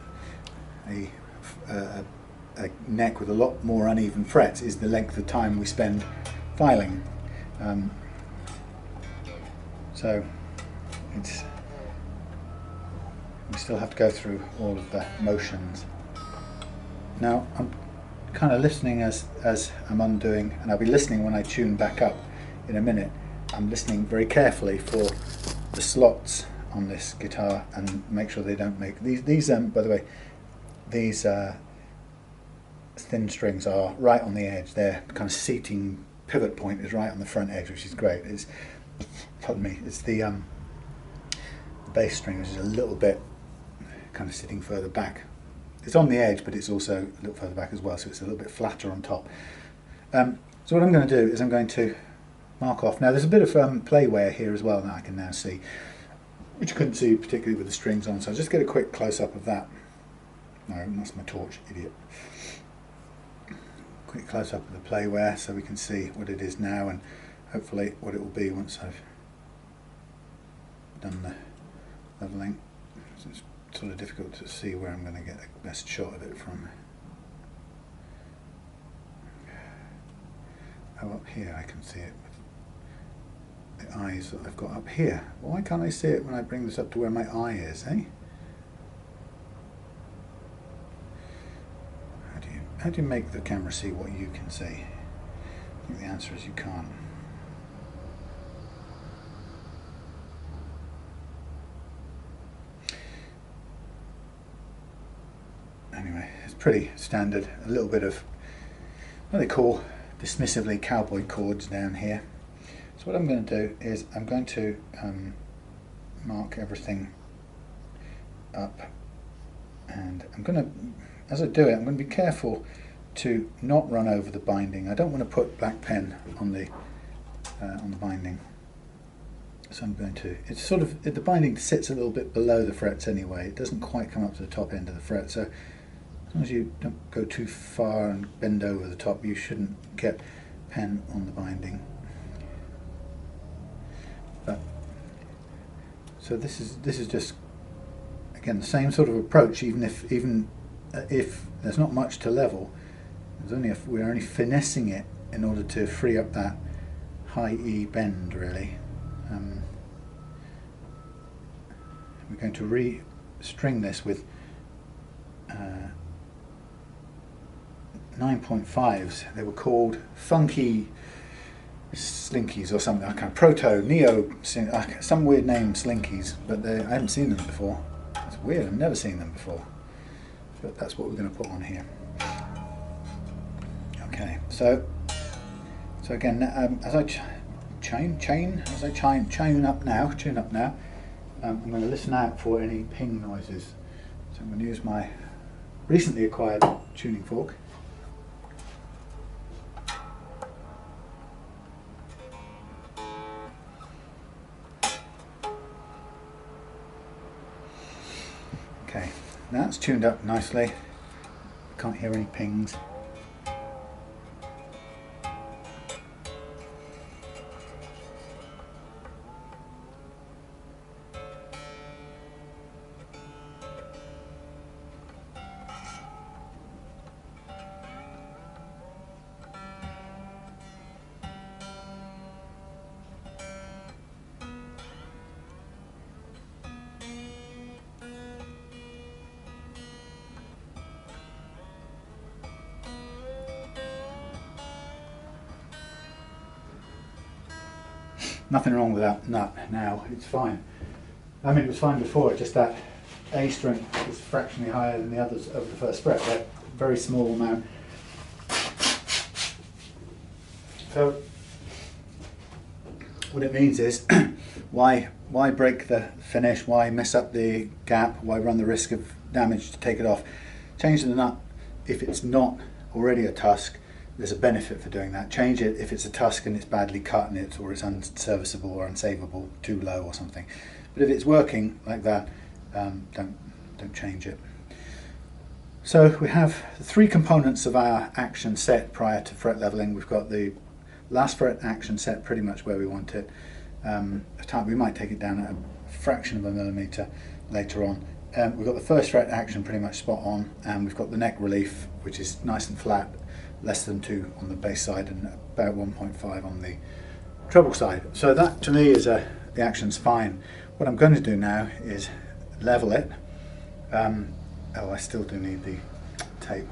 neck with a lot more uneven frets is the length of time we spend filing. So we still have to go through all of the motions. Now I'm kind of listening as I'm undoing, and I'll be listening when I tune back up in a minute. I'm listening very carefully for the slots on this guitar and make sure they don't make these by the way, these thin strings are right on the edge. Their kind of seating pivot point is right on the front edge, which is great. It's, pardon me, it's the bass string, which is a little bit kind of sitting further back. It's on the edge, but it's also a little further back as well, so it's a little bit flatter on top. So what I'm going to do is I'm going to mark off. Now there's a bit of play wear here as well that I can now see, which you couldn't see particularly with the strings on, so I'll just get a quick close-up of that. No, that's my torch, idiot. Quick close-up of the play wear so we can see what it is now and hopefully what it will be once I've done the leveling. So it's sort of difficult to see where I'm going to get the best shot of it from. Oh, up here I can see it with the eyes that I've got up here. Why can't I see it when I bring this up to where my eye is, eh? How do you make the camera see what you can see? I think the answer is you can't. Anyway, it's pretty standard. A little bit of what they call dismissively cowboy chords down here. So what I'm going to do is I'm going to mark everything up, and I'm going to, as I do it, I'm going to be careful to not run over the binding. I don't want to put black pen on the binding. So I'm going to, it's sort of, the binding sits a little bit below the frets anyway. It doesn't quite come up to the top end of the fret. So as long as you don't go too far and bend over the top, you shouldn't get pen on the binding. But, so this is just, again, the same sort of approach, even if there's not much to level. We're only finessing it in order to free up that high E bend, really. We're going to re-string this with 9.5s. They were called funky slinkies or something, kind of proto-neo, some weird name slinkies, but I haven't seen them before. It's weird, I've never seen them before. But that's what we're going to put on here. Okay, so again, as I tune up now, I'm going to listen out for any ping noises. So I'm going to use my recently acquired tuning fork. Okay, now it's tuned up nicely. Can't hear any pings. Nothing wrong with that nut now, it's fine. I mean, it was fine before, just that A string is fractionally higher than the others over the first fret, that very small amount. So what it means is, why break the finish, why mess up the gap, why run the risk of damage to take it off? Change the nut if it's not already a tusk. There's a benefit for doing that. Change it if it's a tusk and it's badly cut and or it's unserviceable or unsavable, too low or something. But if it's working like that, don't change it. So we have the three components of our action set prior to fret leveling. We've got the last fret action set pretty much where we want it. We might take it down at a fraction of a millimetre later on. We've got the first fret action pretty much spot on, and we've got the neck relief, which is nice and flat, less than 2 on the bass side and about 1.5 on the treble side. So that to me is the action's fine. What I'm going to do now is level it. Oh, I still do need the tape.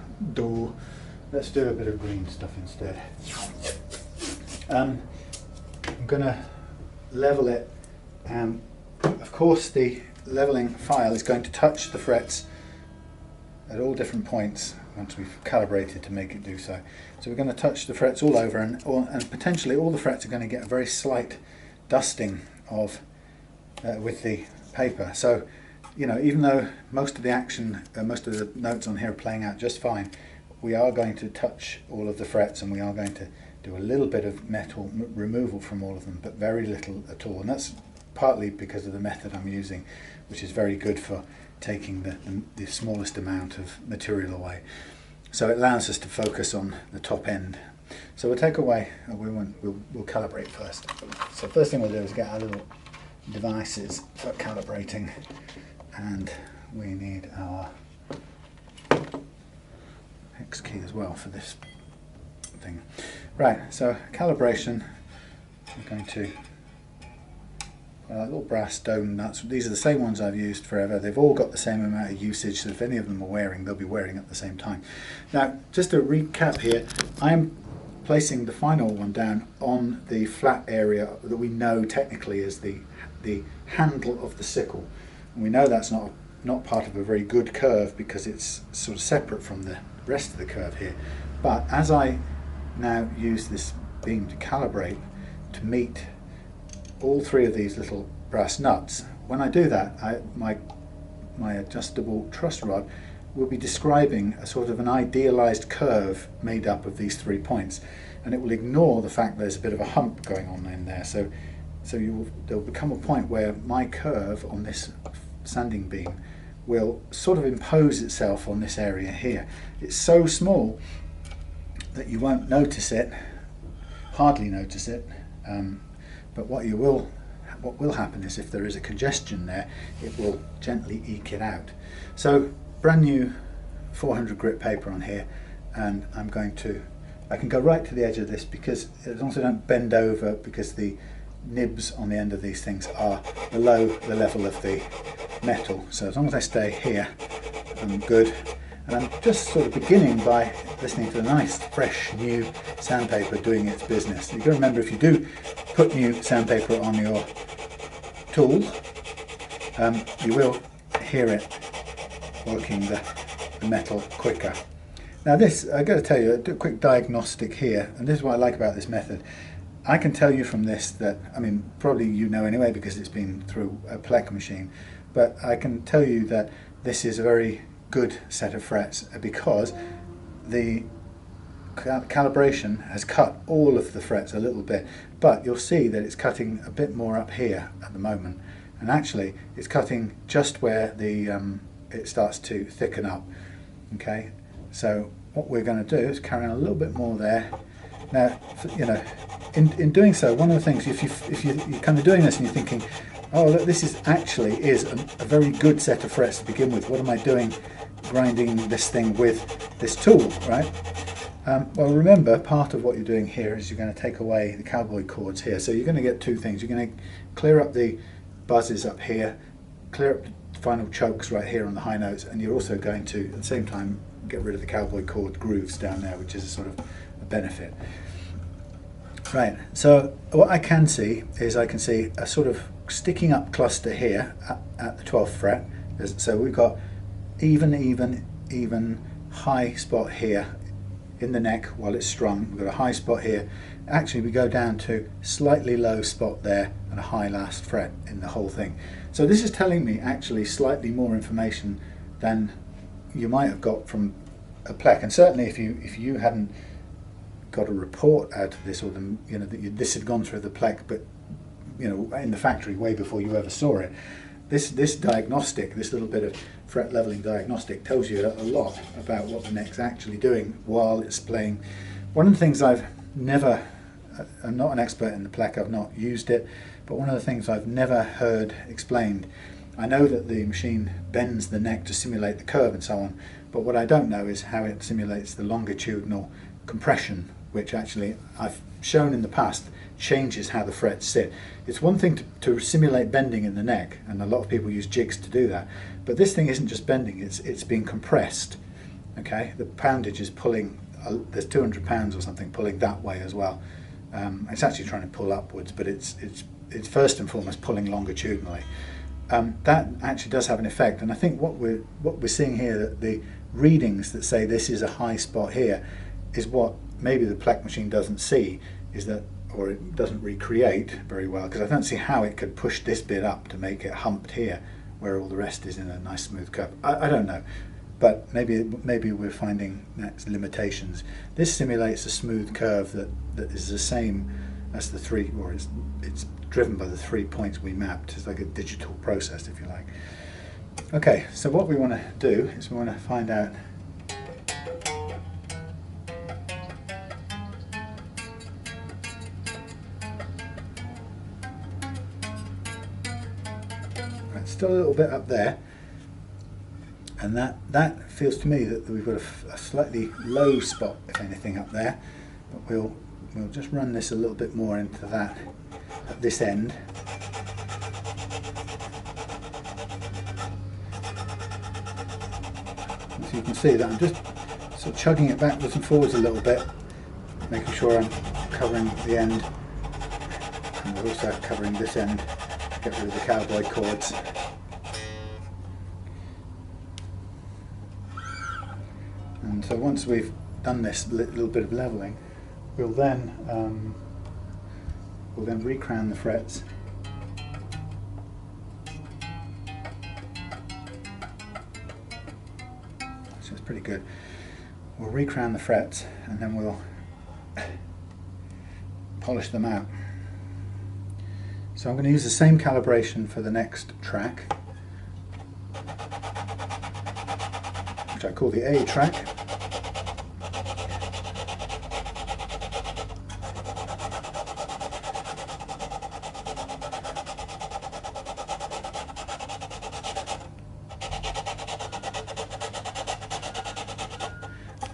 Let's do a bit of green stuff instead. I'm going to level it. Of course, the leveling file is going to touch the frets at all different points once we've calibrated to make it do so. So we're going to touch the frets all over, and potentially all the frets are going to get a very slight dusting of with the paper. So, you know, even though most of the action, most of the notes on here are playing out just fine, we are going to touch all of the frets, and we are going to do a little bit of metal removal from all of them, but very little at all. And that's partly because of the method I'm using, which is very good for taking the smallest amount of material away. So it allows us to focus on the top end. So we'll take away, we'll calibrate first. So first thing we'll do is get our little devices for calibrating, and we need our hex key as well for this thing. Right, so calibration, we're going to little brass stone nuts. These are the same ones I've used forever. They've all got the same amount of usage, so if any of them are wearing, they'll be wearing at the same time. Now, just to recap here, I'm placing the final one down on the flat area that we know technically is the handle of the sickle. And we know that's not part of a very good curve because it's sort of separate from the rest of the curve here. But as I now use this beam to calibrate to meet all three of these little brass nuts, when I do that, my adjustable truss rod will be describing a sort of an idealized curve made up of these 3 points, and it will ignore the fact there's a bit of a hump going on in there. So there'll become a point where my curve on this sanding beam will sort of impose itself on this area here. It's so small that you won't notice it, hardly notice it, but what will happen is if there is a congestion there, it will gently eke it out. So brand new 400 grit paper on here, and I can go right to the edge of this because as long as I don't bend over, because the nibs on the end of these things are below the level of the metal. So as long as I stay here, I'm good. And I'm just sort of beginning by listening to the nice, fresh, new sandpaper doing its business. You've got to remember, if you do put new sandpaper on your tool, you will hear it working the metal quicker. Now this, I've got to tell you, I'll do a quick diagnostic here, and this is what I like about this method. I can tell you from this that, I mean, probably you know anyway because it's been through a Plek machine, but I can tell you that this is a very good set of frets because the calibration has cut all of the frets a little bit, but you'll see that it's cutting a bit more up here at the moment, and actually it's cutting just where the it starts to thicken up. Okay, so what we're going to do is carry on a little bit more there. Now, you know, in doing so, one of the things, if you're kind of doing this and you're thinking, oh look, this is a very good set of frets to begin with, what am I doing grinding this thing with this tool, right? Well, remember, part of what you're doing here is you're going to take away the cowboy chords here. So you're going to get two things. You're going to clear up the buzzes up here, clear up the final chokes right here on the high notes, and you're also going to, at the same time, get rid of the cowboy chord grooves down there, which is a sort of a benefit. Right, so what I can see is I can see a sort of sticking up cluster here at the 12th fret. So we've got even high spot here in the neck while it's strung. We've got a high spot here. Actually, we go down to slightly low spot there and a high last fret in the whole thing. So this is telling me actually slightly more information than you might have got from a plec. And certainly if you hadn't got a report out of this, or that this had gone through the plec, but in the factory way before you ever saw it. This diagnostic, this little bit of fret leveling diagnostic, tells you a lot about what the neck's actually doing while it's playing. One of the things I'm not an expert in the plec, I've not used it, but one of the things I've never heard explained, I know that the machine bends the neck to simulate the curve and so on, but what I don't know is how it simulates the longitudinal compression, which actually I've shown in the past changes how the frets sit. It's one thing to simulate bending in the neck, and a lot of people use jigs to do that, but this thing isn't just bending, it's being compressed. Okay, the poundage is pulling, there's 200 pounds or something pulling that way as well. It's actually trying to pull upwards, but it's first and foremost pulling longitudinally. That actually does have an effect, and I think what we're seeing here, that the readings that say this is a high spot here, is what maybe the plec machine doesn't see, is that, or it doesn't recreate very well, because I don't see how it could push this bit up to make it humped here where all the rest is in a nice smooth curve. I don't know, but maybe we're finding that's limitations. This simulates a smooth curve that is the same as the three, or it's driven by the 3 points we mapped. It's like a digital process, if you like. Okay, so what we want to do is we want to find out still a little bit up there, and that feels to me that we've got a slightly low spot, if anything, up there, but we'll just run this a little bit more into that at this end. So you can see that I'm just sort of chugging it backwards and forwards a little bit, making sure I'm covering the end, and we're also covering this end to get rid of the cowboy chords. And so once we've done this little bit of leveling, we'll then recrown the frets. So it's pretty good. We'll recrown the frets and then we'll polish them out. So I'm going to use the same calibration for the next track, which I call the A track.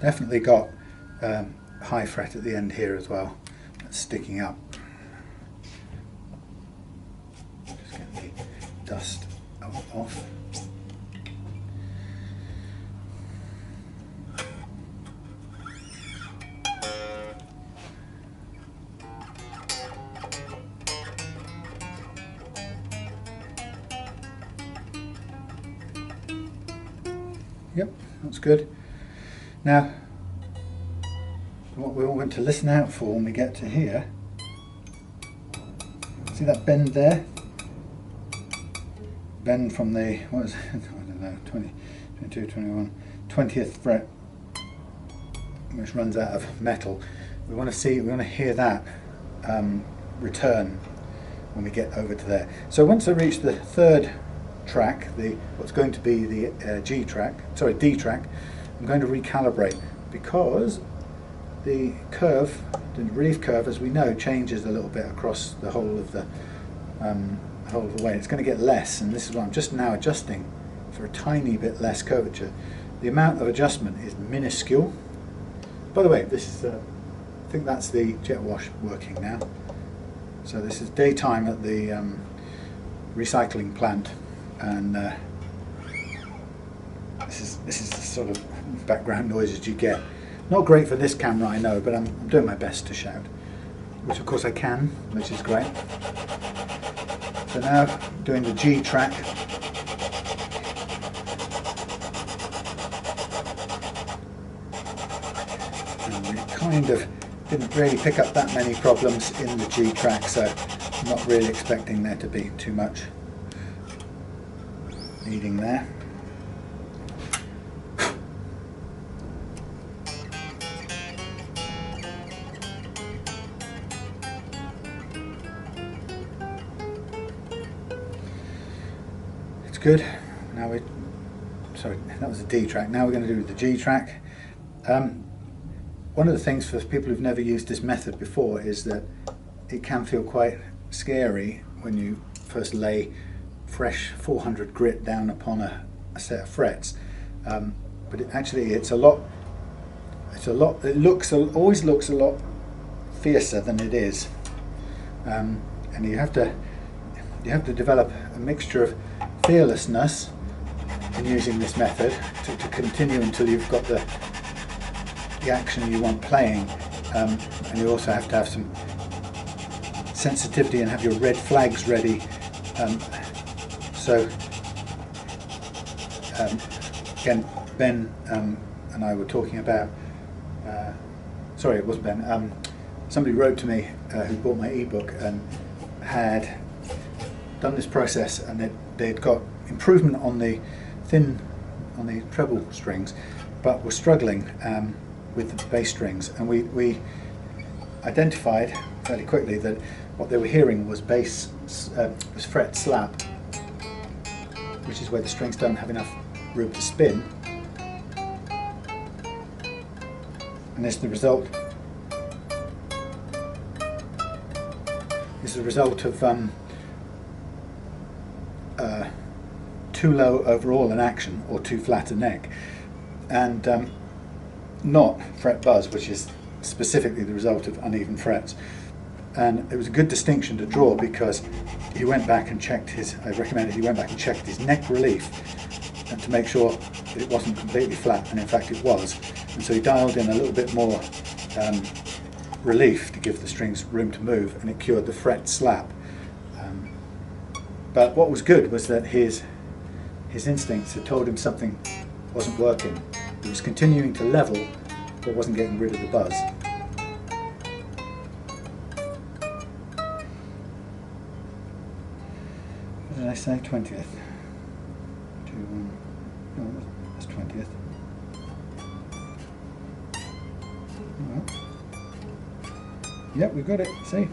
Definitely got high fret at the end here as well. That's sticking up. Just get the dust off. Yep, that's good. Now, what we all want to listen out for when we get to here, see that bend there? Bend from the, what is it? I don't know, 20, 22, 21, 20th fret, which runs out of metal. We want to hear that return when we get over to there. So once I reach the third track, what's going to be the D track, I'm going to recalibrate, because the curve, the relief curve, as we know, changes a little bit across the whole of the way. It's going to get less, and this is what I'm just now adjusting for a tiny bit less curvature. The amount of adjustment is minuscule. By the way, this is I think that's the jet wash working now. So this is daytime at the recycling plant, and this is the sort of background noises you get. Not great for this camera, I know, but I'm doing my best to shout. which of course I can, which is great. So now doing the G track. And we kind of didn't really pick up that many problems in the G track, so I'm not really expecting there to be too much needing there. Good. Now sorry, that was the D track. Now we're going to do the G track. One of the things for people who've never used this method before is that it can feel quite scary when you first lay fresh 400 grit down upon a set of frets. But actually it's a lot. It always looks a lot fiercer than it is, and you have to develop a mixture of fearlessness in using this method to continue until you've got the action you want playing, and you also have to have some sensitivity and have your red flags ready. Again, Ben and I were talking about, sorry, it wasn't Ben, somebody wrote to me who bought my ebook and had done this process, and they'd got improvement on the treble strings, but were struggling with the bass strings, and we identified fairly quickly that what they were hearing was was fret slap, which is where the strings don't have enough room to spin, and as the result of too low overall an action or too flat a neck, and not fret buzz, which is specifically the result of uneven frets. And it was a good distinction to draw, because he went back and checked I recommended he went back and checked his neck relief and to make sure that it wasn't completely flat, and in fact it was. And so he dialed in a little bit more relief to give the strings room to move, and it cured the fret slap. But what was good was that his instincts had told him something wasn't working. He was continuing to level, but wasn't getting rid of the buzz. What did I say? 20th. No, that's 20th. Right. Yep, we've got it. See?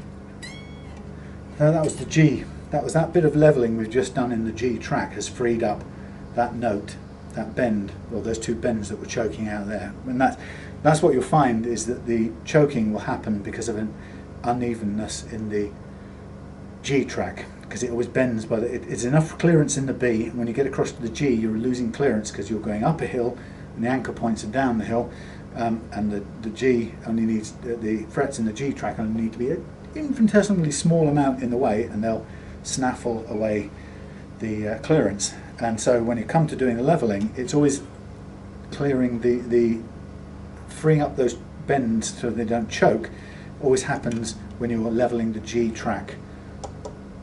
That was the G. That was that bit of leveling we've just done in the G track has freed up that note, that bend, or those two bends that were choking out there. And that's what you'll find, is that the choking will happen because of an unevenness in the G track, because it always bends, but it's enough clearance in the B, and when you get across to the G you're losing clearance because you're going up a hill and the anchor points are down the hill, and the G only needs, the frets in the G track only need to be an infinitesimally small amount in the way, and they'll snaffle away the clearance. And so when you come to doing the leveling, it's always clearing the freeing up those bends so they don't choke. Always happens when you're leveling the G track.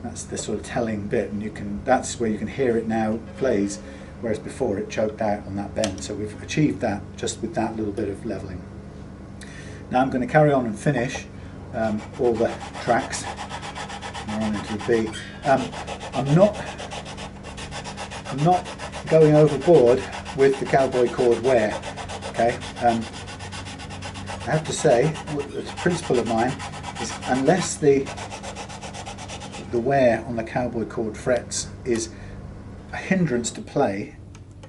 That's the sort of telling bit, and that's where you can hear it now plays, whereas before it choked out on that bend. So we've achieved that just with that little bit of leveling. Now I'm going to carry on and finish all the tracks. We're on into the B. I'm not going overboard with the cowboy chord wear. Okay, I have to say, the principle of mine is, unless the wear on the cowboy chord frets is a hindrance to play,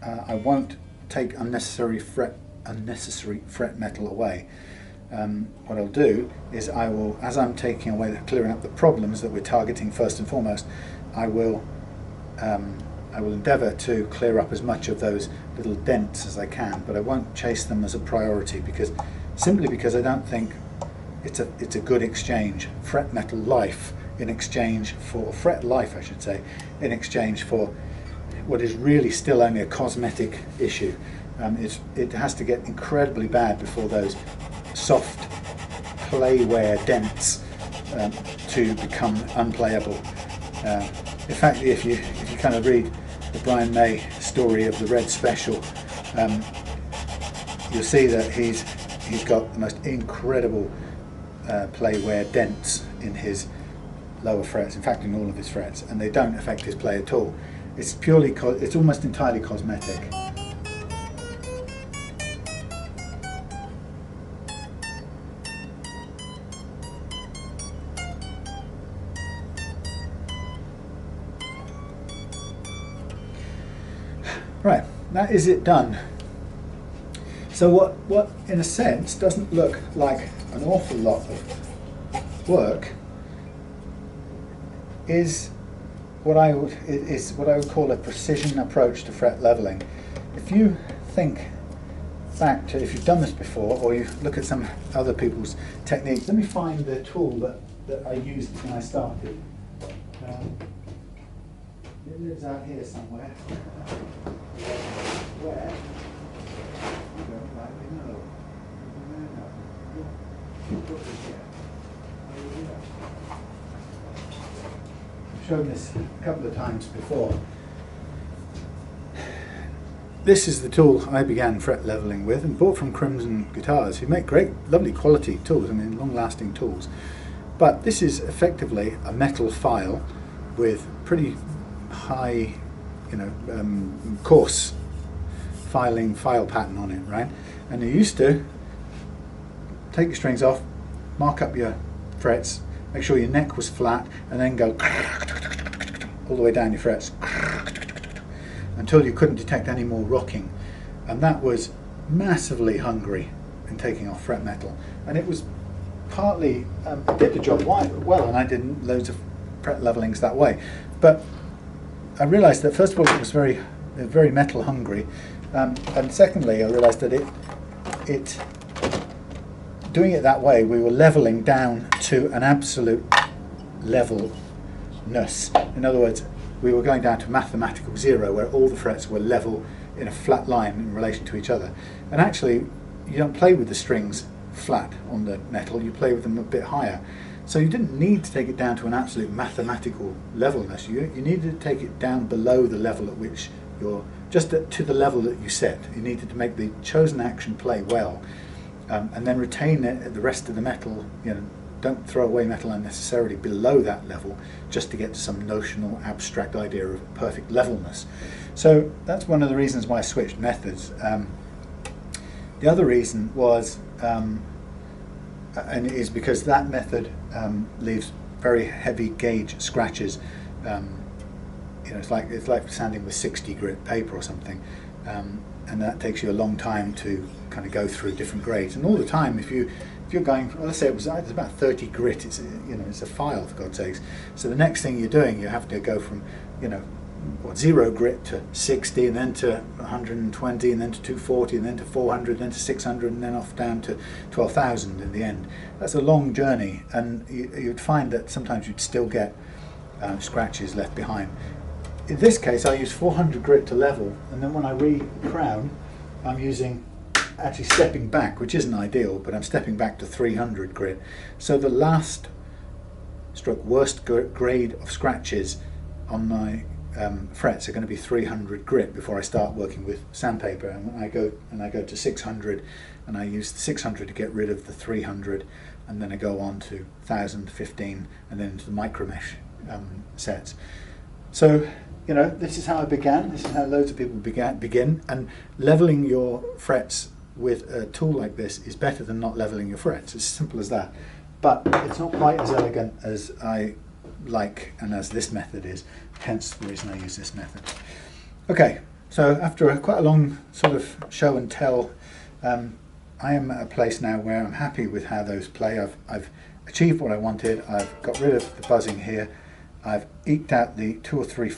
I won't take unnecessary fret metal away. What I'll do is I will, as I'm taking away, clearing up the problems that we're targeting first and foremost, I will endeavour to clear up as much of those little dents as I can, but I won't chase them as a priority, simply because I don't think it's a good exchange. Fret metal life in exchange for fret life, I should say, in exchange for what is really still only a cosmetic issue. It has to get incredibly bad before those soft clay wear dents to become unplayable. In fact, if you kind of read the Brian May story of the Red Special, you'll see that he's got the most incredible play wear dents in his lower frets, in fact in all of his frets, and they don't affect his play at all. It's it's almost entirely cosmetic. Right, that is it done. So what in a sense doesn't look like an awful lot of work is what I would call a precision approach to fret leveling. If you think back to, if you've done this before, or you look at some other people's techniques, let me find the tool that I used when I started. It lives out here somewhere. Where? I don't rightly know. I've shown this a couple of times before. This is the tool I began fret leveling with and bought from Crimson Guitars, who make great, lovely quality tools, I mean long-lasting tools. But this is effectively a metal file with pretty high, coarse file pattern on it, right? And you used to take your strings off, mark up your frets, make sure your neck was flat, and then go all the way down your frets until you couldn't detect any more rocking. And that was massively hungry in taking off fret metal. And it was partly, it did the job well, and I did loads of fret levelings that way. But I realised that first of all it was very metal hungry, and secondly I realised that doing it that way, we were levelling down to an absolute levelness. In other words, we were going down to mathematical zero, where all the frets were level in a flat line in relation to each other. And actually, you don't play with the strings flat on the metal, you play with them a bit higher. So you didn't need to take it down to an absolute mathematical levelness. You needed to take it down below the level at which you're, to the level that you set. You needed to make the chosen action play well, and then retain the rest of the metal. Don't throw away metal unnecessarily below that level, just to get to some notional abstract idea of perfect levelness. So that's one of the reasons why I switched methods. The other reason was, and it is because that method leaves very heavy gauge scratches. It's like sanding with 60 grit paper or something, and that takes you a long time to kind of go through different grades. And all the time, if you're going, well, let's say it's about 30 grit, it's a file, for God's sakes. So the next thing you're doing, you have to go from 0 grit to 60, and then to 120, and then to 240, and then to 400, then to 600, and then off down to 12,000 in the end. That's a long journey, and you'd find that sometimes you'd still get scratches left behind. In this case, I use 400 grit to level, and then when I re-crown, I'm using, actually stepping back, which isn't ideal, but I'm stepping back to 300 grit. So the last stroke worst grade of scratches on my frets are going to be 300 grit before I start working with sandpaper. And when I go to 600, and I use the 600 to get rid of the 300, and then I go on to 1000, 15, and then into the micro mesh sets. So this is how I began. This is how loads of people begin. And leveling your frets with a tool like this is better than not leveling your frets. It's as simple as that. But it's not quite as elegant as I like and as this method is, hence the reason I use this method. Okay, so after quite a long sort of show and tell, I am at a place now where I'm happy with how those play. I've achieved what I wanted. I've got rid of the buzzing here. I've eked out the 2 or 3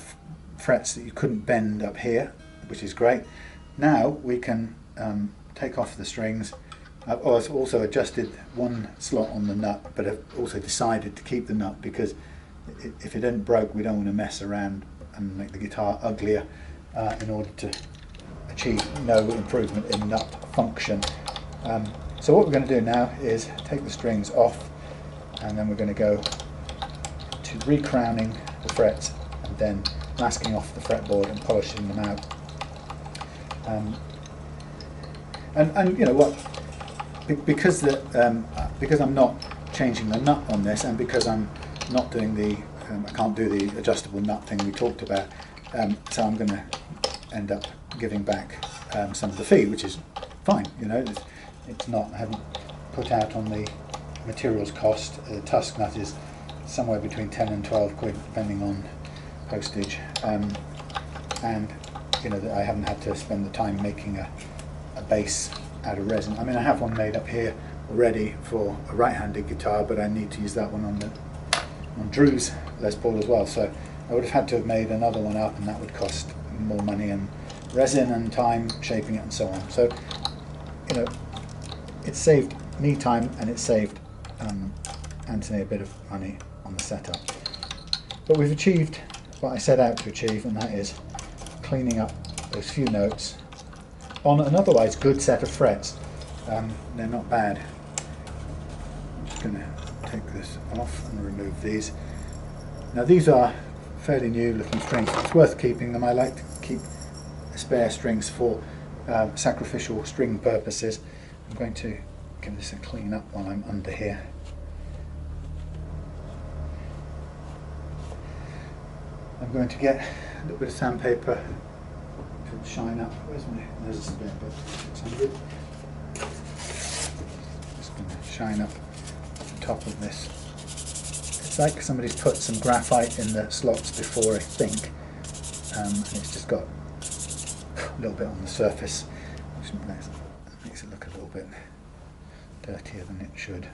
frets that you couldn't bend up here, which is great. Now we can take off the strings. I've also adjusted one slot on the nut, but I've also decided to keep the nut because if it isn't broke, we don't want to mess around and make the guitar uglier in order to achieve no improvement in nut function. So what we're going to do now is take the strings off. and then we're going to go to recrowning the frets and then masking off the fretboard and polishing them out. And you know what, because I'm not changing the nut on this, and because I'm not doing the I can't do the adjustable nut thing we talked about, so I'm going to end up giving back some of the fee, which is fine. You know, it's not, I haven't put out on the materials cost. The tusk nut is somewhere between 10 and 12 quid depending on postage, and you know, I haven't had to spend the time making a base out of resin. I mean, I have one made up here already for a right-handed guitar, but I need to use that one on Drew's Les Paul as well, so I would have had to have made another one up, and that would cost more money and resin and time shaping it and so on. So, you know, it saved me time, and it saved Anthony a bit of money on the setup. But we've achieved what I set out to achieve, and that is cleaning up those few notes on an otherwise good set of frets. They're not bad. I'm just going to take this off and remove these. Now these are fairly new looking strings. It's worth keeping them. I like to keep spare strings for sacrificial string purposes. I'm going to give this a clean up while I'm under here. I'm going to get a little bit of sandpaper to shine up. Where's my, there's a spare bit, 600. Just going to shine up the top of this. It's like somebody's put some graphite in the slots before, I think, and it's just got a little bit on the surface, which makes it look a little bit dirtier than it should.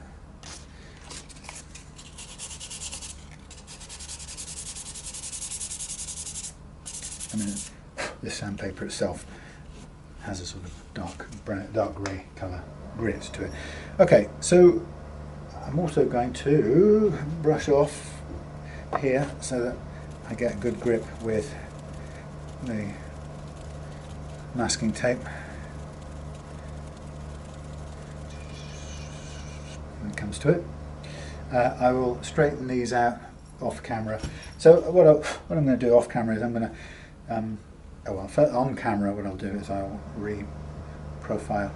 I mean, this sandpaper itself has a sort of dark grey colour grit to it. Okay, so I'm also going to brush off here so that I get a good grip with the masking tape. When it comes to it, I will straighten these out off camera. So what I'm going to do off camera is I'm going to on camera, what I'll do is I'll reprofile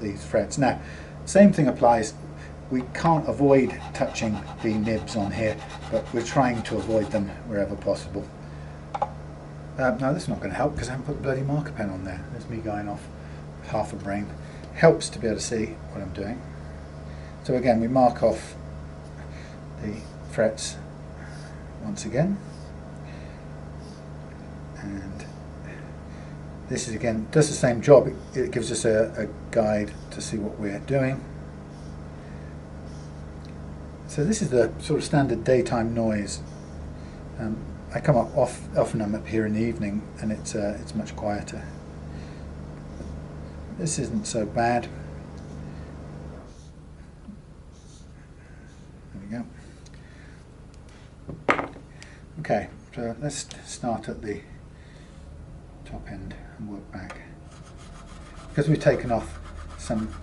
these frets. Now, same thing applies. We can't avoid touching the nibs on here, but we're trying to avoid them wherever possible. Now this is not going to help because I haven't put the bloody marker pen on there. There's me going off half a brain. Helps to be able to see what I'm doing. So again, we mark off the frets once again. And this is again does the same job. It gives us a guide to see what we're doing. So this is the sort of standard daytime noise. I come up often. I'm up here in the evening, and it's much quieter. This isn't so bad. There we go. Okay, so let's start at the top end and work back. Because we've taken off some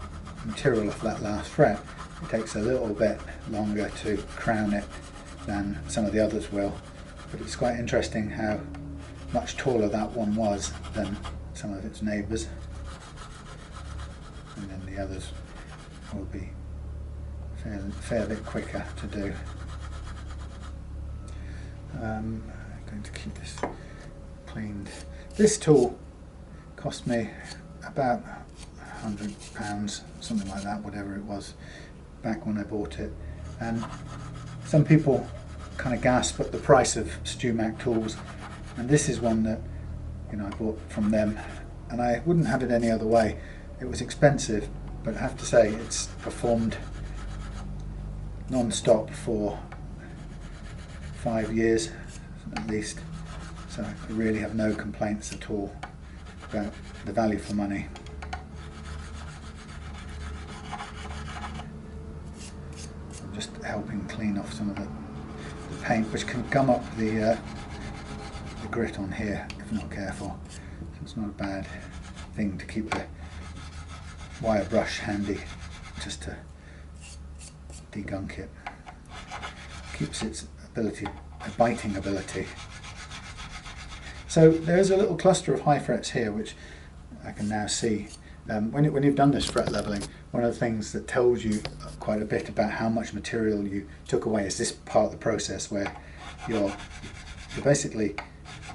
material off that last fret, it takes a little bit longer to crown it than some of the others will, but it's quite interesting how much taller that one was than some of its neighbours, and then the others will be a fair bit quicker to do. I'm going to keep this cleaned. This tool cost me about £100, something like that, whatever it was, back when I bought it. And some people kind of gasp at the price of StewMac tools, and this is one that, you know, I bought from them, and I wouldn't have it any other way. It was expensive, but I have to say it's performed non-stop for 5 years at least, so I really have no complaints at all about the value for money. I'm just helping clean off some of the paint, which can gum up the grit on here if not careful. So it's not a bad thing to keep the wire brush handy just to degunk it. Keeps its biting ability. So there's a little cluster of high frets here which I can now see. When you've done this fret leveling, one of the things that tells you quite a bit about how much material you took away is this part of the process where you're basically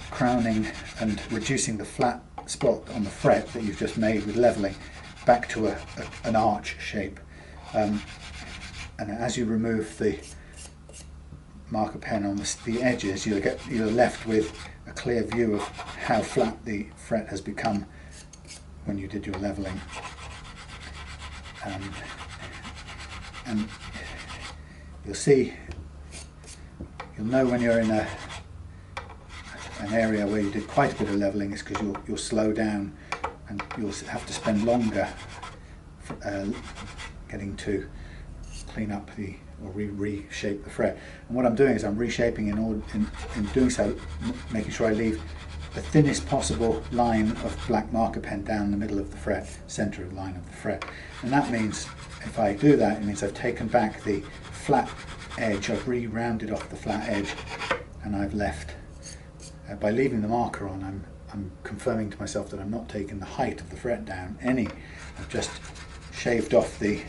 crowning and reducing the flat spot on the fret that you've just made with leveling back to an arch shape. And as you remove the marker pen on the edges, you're left with a clear view of how flat the fret has become when you did your leveling. And you'll know when you're in an area where you did quite a bit of leveling is because you'll slow down and you'll have to spend longer getting to clean up or reshape the fret. And what I'm doing is I'm reshaping in doing so, making sure I leave the thinnest possible line of black marker pen down the middle of the fret, centre of the line of the fret. And that means, if I do that, it means I've taken back the flat edge, I've re-rounded off the flat edge, and I've left, by leaving the marker on, I'm confirming to myself that I'm not taking the height of the fret down any. I've just shaved off the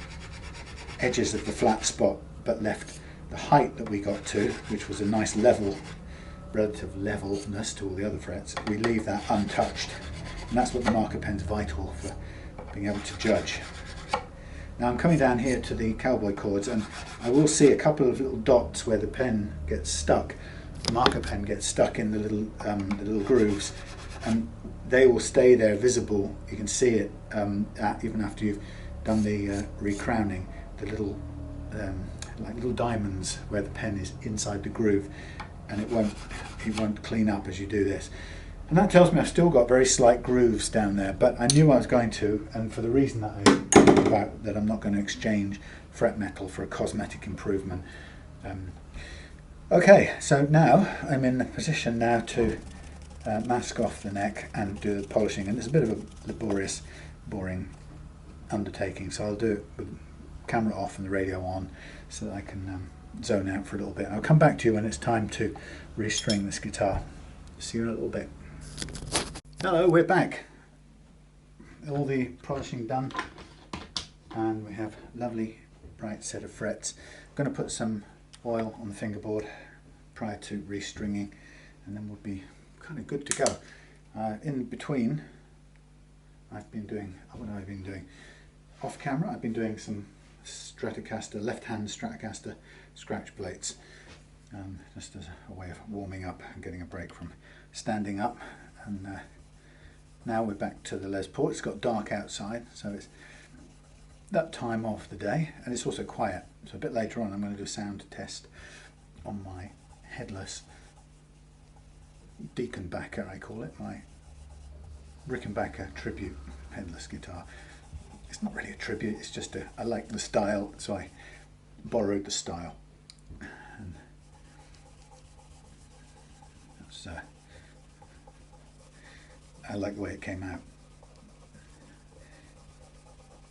edges of the flat spot, but left the height that we got to, which was a nice level, relative levelness to all the other frets. We leave that untouched, and that's what the marker pen's vital for being able to judge. Now I'm coming down here to the cowboy chords, and I will see a couple of little dots where the pen gets stuck. The marker pen gets stuck in the little grooves, and they will stay there visible. You can see it even after you've done the recrowning. The little like little diamonds where the pen is inside the groove, and it won't clean up as you do this. And that tells me I've still got very slight grooves down there, but I knew I was going to, and for the reason that I talked about, that I'm not going to exchange fret metal for a cosmetic improvement. Okay, so now I'm in the position now to mask off the neck and do the polishing, and it's a bit of a laborious, boring undertaking, so I'll do it with the camera off and the radio on so that I can zone out for a little bit. I'll come back to you when it's time to restring this guitar. See you in a little bit. Hello, we're back. All the polishing done, and we have a lovely bright set of frets. I'm going to put some oil on the fingerboard prior to restringing, and then we'll be kind of good to go. In between, I've been doing, what have I been doing? Off camera, I've been doing some Stratocaster, left-hand Stratocaster scratch plates, just as a way of warming up and getting a break from standing up. And now we're back to the Les Paul. It's got dark outside, so it's that time of the day, and it's also quiet. So a bit later on I'm going to do a sound test on my headless Deaconbacker, I call it, my Rickenbacker tribute headless guitar. It's not really a tribute, it's just I like the style, so I borrowed the style. And that's, I like the way it came out.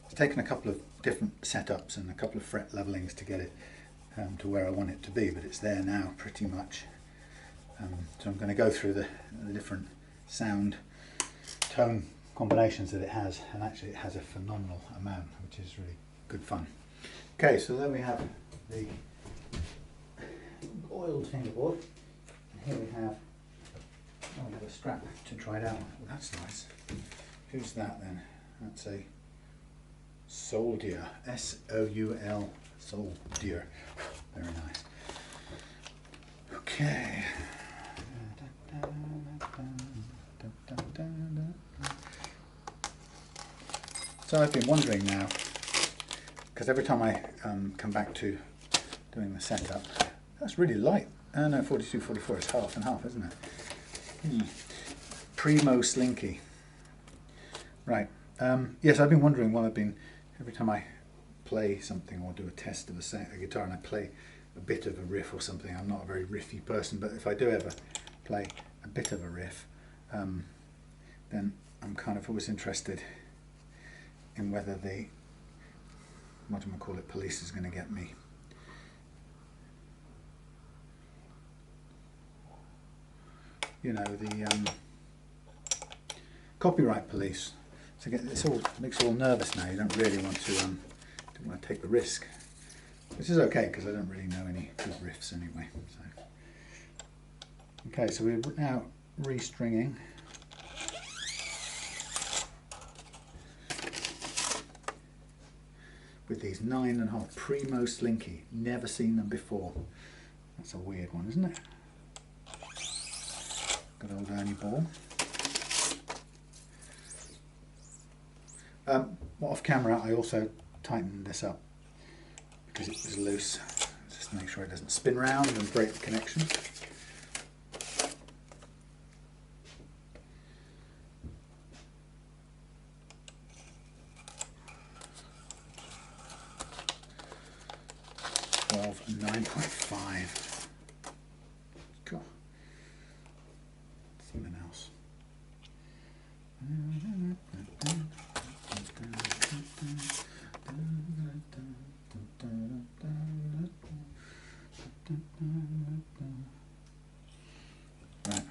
It's taken a couple of different setups and a couple of fret levelings to get it to where I want it to be, but it's there now pretty much. So I'm going to go through the different sound tone combinations that it has, and actually it has a phenomenal amount, which is really good fun. Okay, so there we have the oiled fingerboard, and here we have, oh, we have a strap to try it out. Well, that's nice. Who's that then? That's a Soldier, S-O-U-L, Soldier. Very nice. Okay. So I've been wondering now, because every time I come back to doing the setup, that's really light. No, 42, 44 is half and half, isn't it? Primo Slinky. Right. Yes, I've been wondering while every time I play something or do a test of a guitar and I play a bit of a riff or something, I'm not a very riffy person, but if I do ever play a bit of a riff, then I'm kind of always interested in whether the, what do I call it, police is going to get me you know, the copyright police. So this all makes you all nervous now. You don't really want to take the risk, which is okay because I don't really know any good riffs anyway. So. Okay, so we're now restringing. With these 9.5 Primo Slinky. Never seen them before. That's a weird one, isn't it? Good old Ernie Ball. Off camera I also tightened this up because it was loose, just to make sure it doesn't spin round and break the connection. And 9.5. Cool. Something else. Right.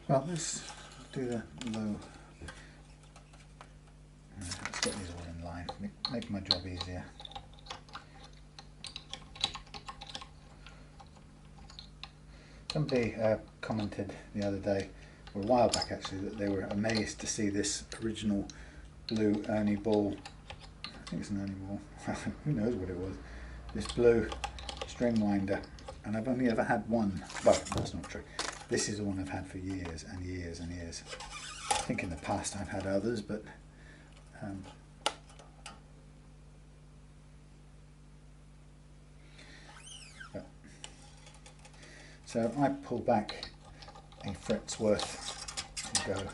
Well, let's do the low. Let's get these all in line. Make my job easier. Somebody commented the other day, or a while back actually, that they were amazed to see this original blue Ernie Ball. I think it's an Ernie Ball. Who knows what it was? This blue string winder, and I've only ever had one. Well, that's not true. This is the one I've had for years and years and years. I think in the past I've had others, but so I pull back a fret's worth and go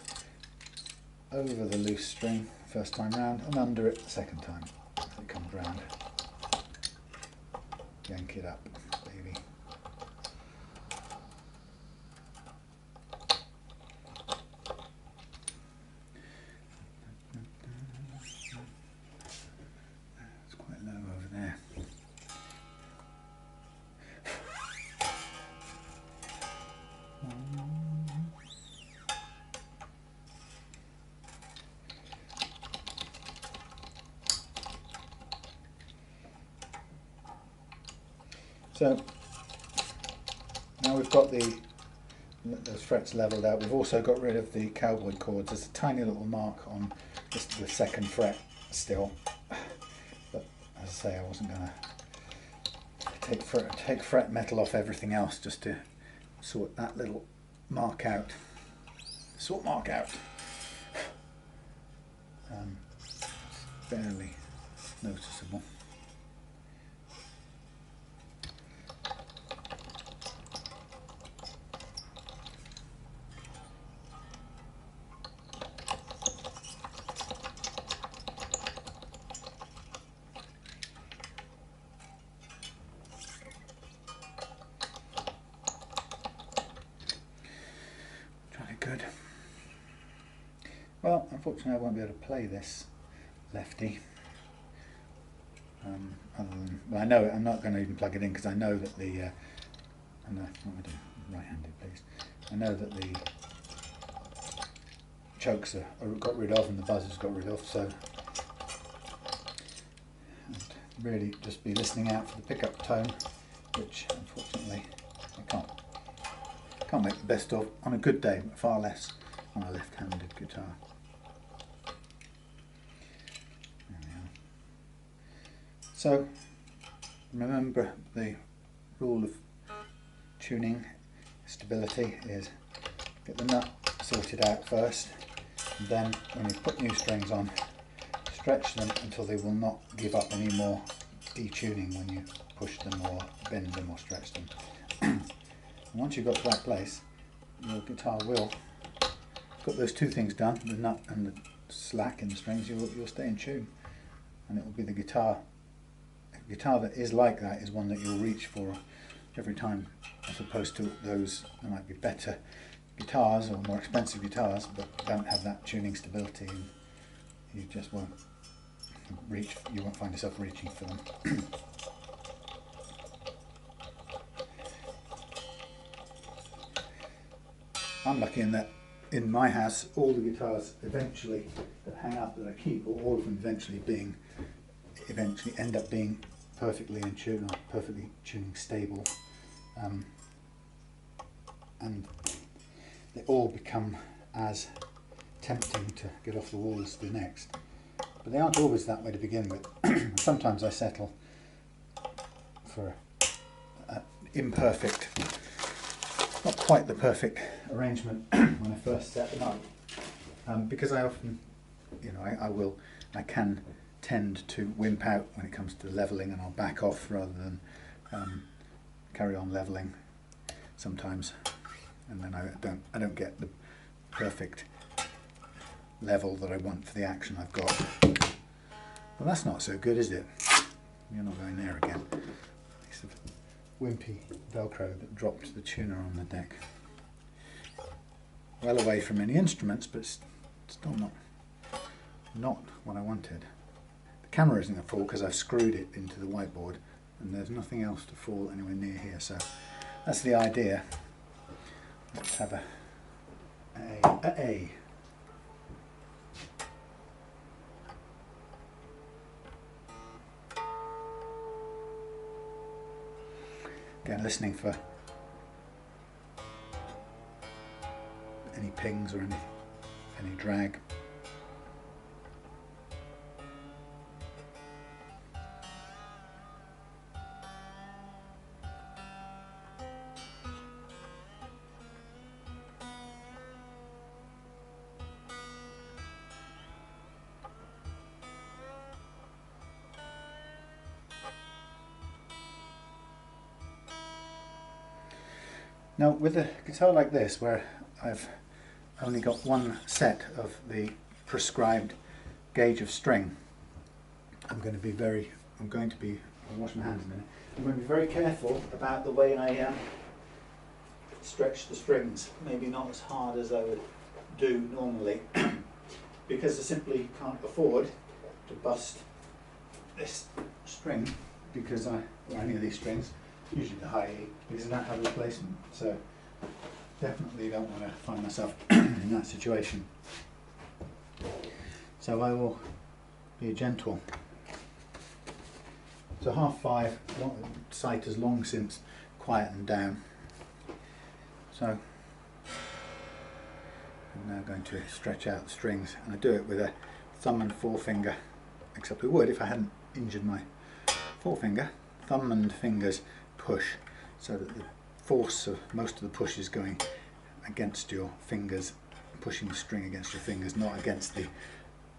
over the loose string first time round and under it the second time as it comes round. Yank it up, baby. It's quite low over there. So now we've got those frets leveled out. We've also got rid of the cowboy chords. There's a tiny little mark on just the second fret still, but as I say, I wasn't going to take fret metal off everything else just to sort that little mark out. It's barely noticeable. Good. Well, unfortunately I won't be able to play this lefty. Other than, well, I know it, I'm not going to even plug it in because I know that the what am I doing? Right-handed, please. I know that the chokes are got rid of and the buzzers got rid of, so I'd really just be listening out for the pickup tone, which unfortunately I can't make the best of on a good day, but far less on a left-handed guitar. There we are. So remember, the rule of tuning stability is get the nut sorted out first, and then when you put new strings on, stretch them until they will not give up any more detuning when you push them or bend them or stretch them. And once you've got to that place, your guitar will, got those two things done, the nut and the slack in the strings, you'll stay in tune, and it will be the guitar. A guitar that is like that is one that you'll reach for every time, as opposed to those that might be better guitars or more expensive guitars but don't have that tuning stability, and you just won't reach, you won't find yourself reaching for them. I'm lucky in that in my house all the guitars eventually that hang up that I keep, or all of them eventually end up being perfectly in tune, or perfectly tuning stable, and they all become as tempting to get off the wall as the next. But they aren't always that way to begin with. Sometimes I settle for an imperfect, not quite the perfect arrangement when I first set them up, because I often, I can tend to wimp out when it comes to levelling, and I'll back off rather than carry on levelling sometimes, and then I don't get the perfect level that I want for the action I've got. Well, that's not so good, is it? You're not going there again. Piece of wimpy Velcro that dropped the tuner on the deck. Well away from any instruments, but still not what I wanted. The camera isn't going to fall because I've screwed it into the whiteboard, and there's nothing else to fall anywhere near here, so that's the idea. Let's have a A. Again, listening for any pings or any drag. Now, with a guitar like this, where I've only got one set of the prescribed gauge of string, I'll wash my hands a minute. I'm going to be very careful about the way I stretch the strings. Maybe not as hard as I would do normally, because I simply can't afford to bust this string, or any of these strings, usually the high E, because I don't have a replacement. So definitely don't want to find myself in that situation. So I will be gentle. So 5/2, sight has long since quietened down. So I'm now going to stretch out the strings, and I do it with a thumb and forefinger, except I would if I hadn't injured my forefinger. Thumb and fingers push, so that the force of most of the push is going against your fingers, pushing the string against your fingers, not against the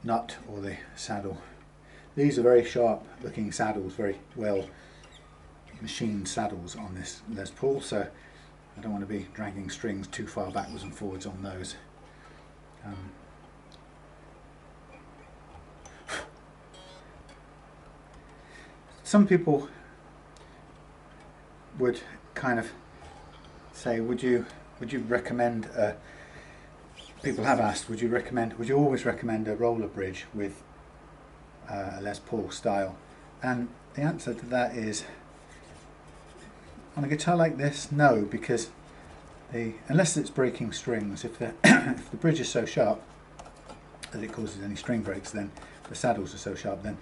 nut or the saddle. These are very sharp looking saddles, very well machined saddles on this Les Paul, so I don't want to be dragging strings too far backwards and forwards on those. Some people would kind of say, would you recommend, people have asked, would you always recommend a roller bridge with a Les Paul style? And the answer to that is, on a guitar like this, no, because unless it's breaking strings, if the if the bridge is so sharp that it causes any string breaks, then the saddles are so sharp, then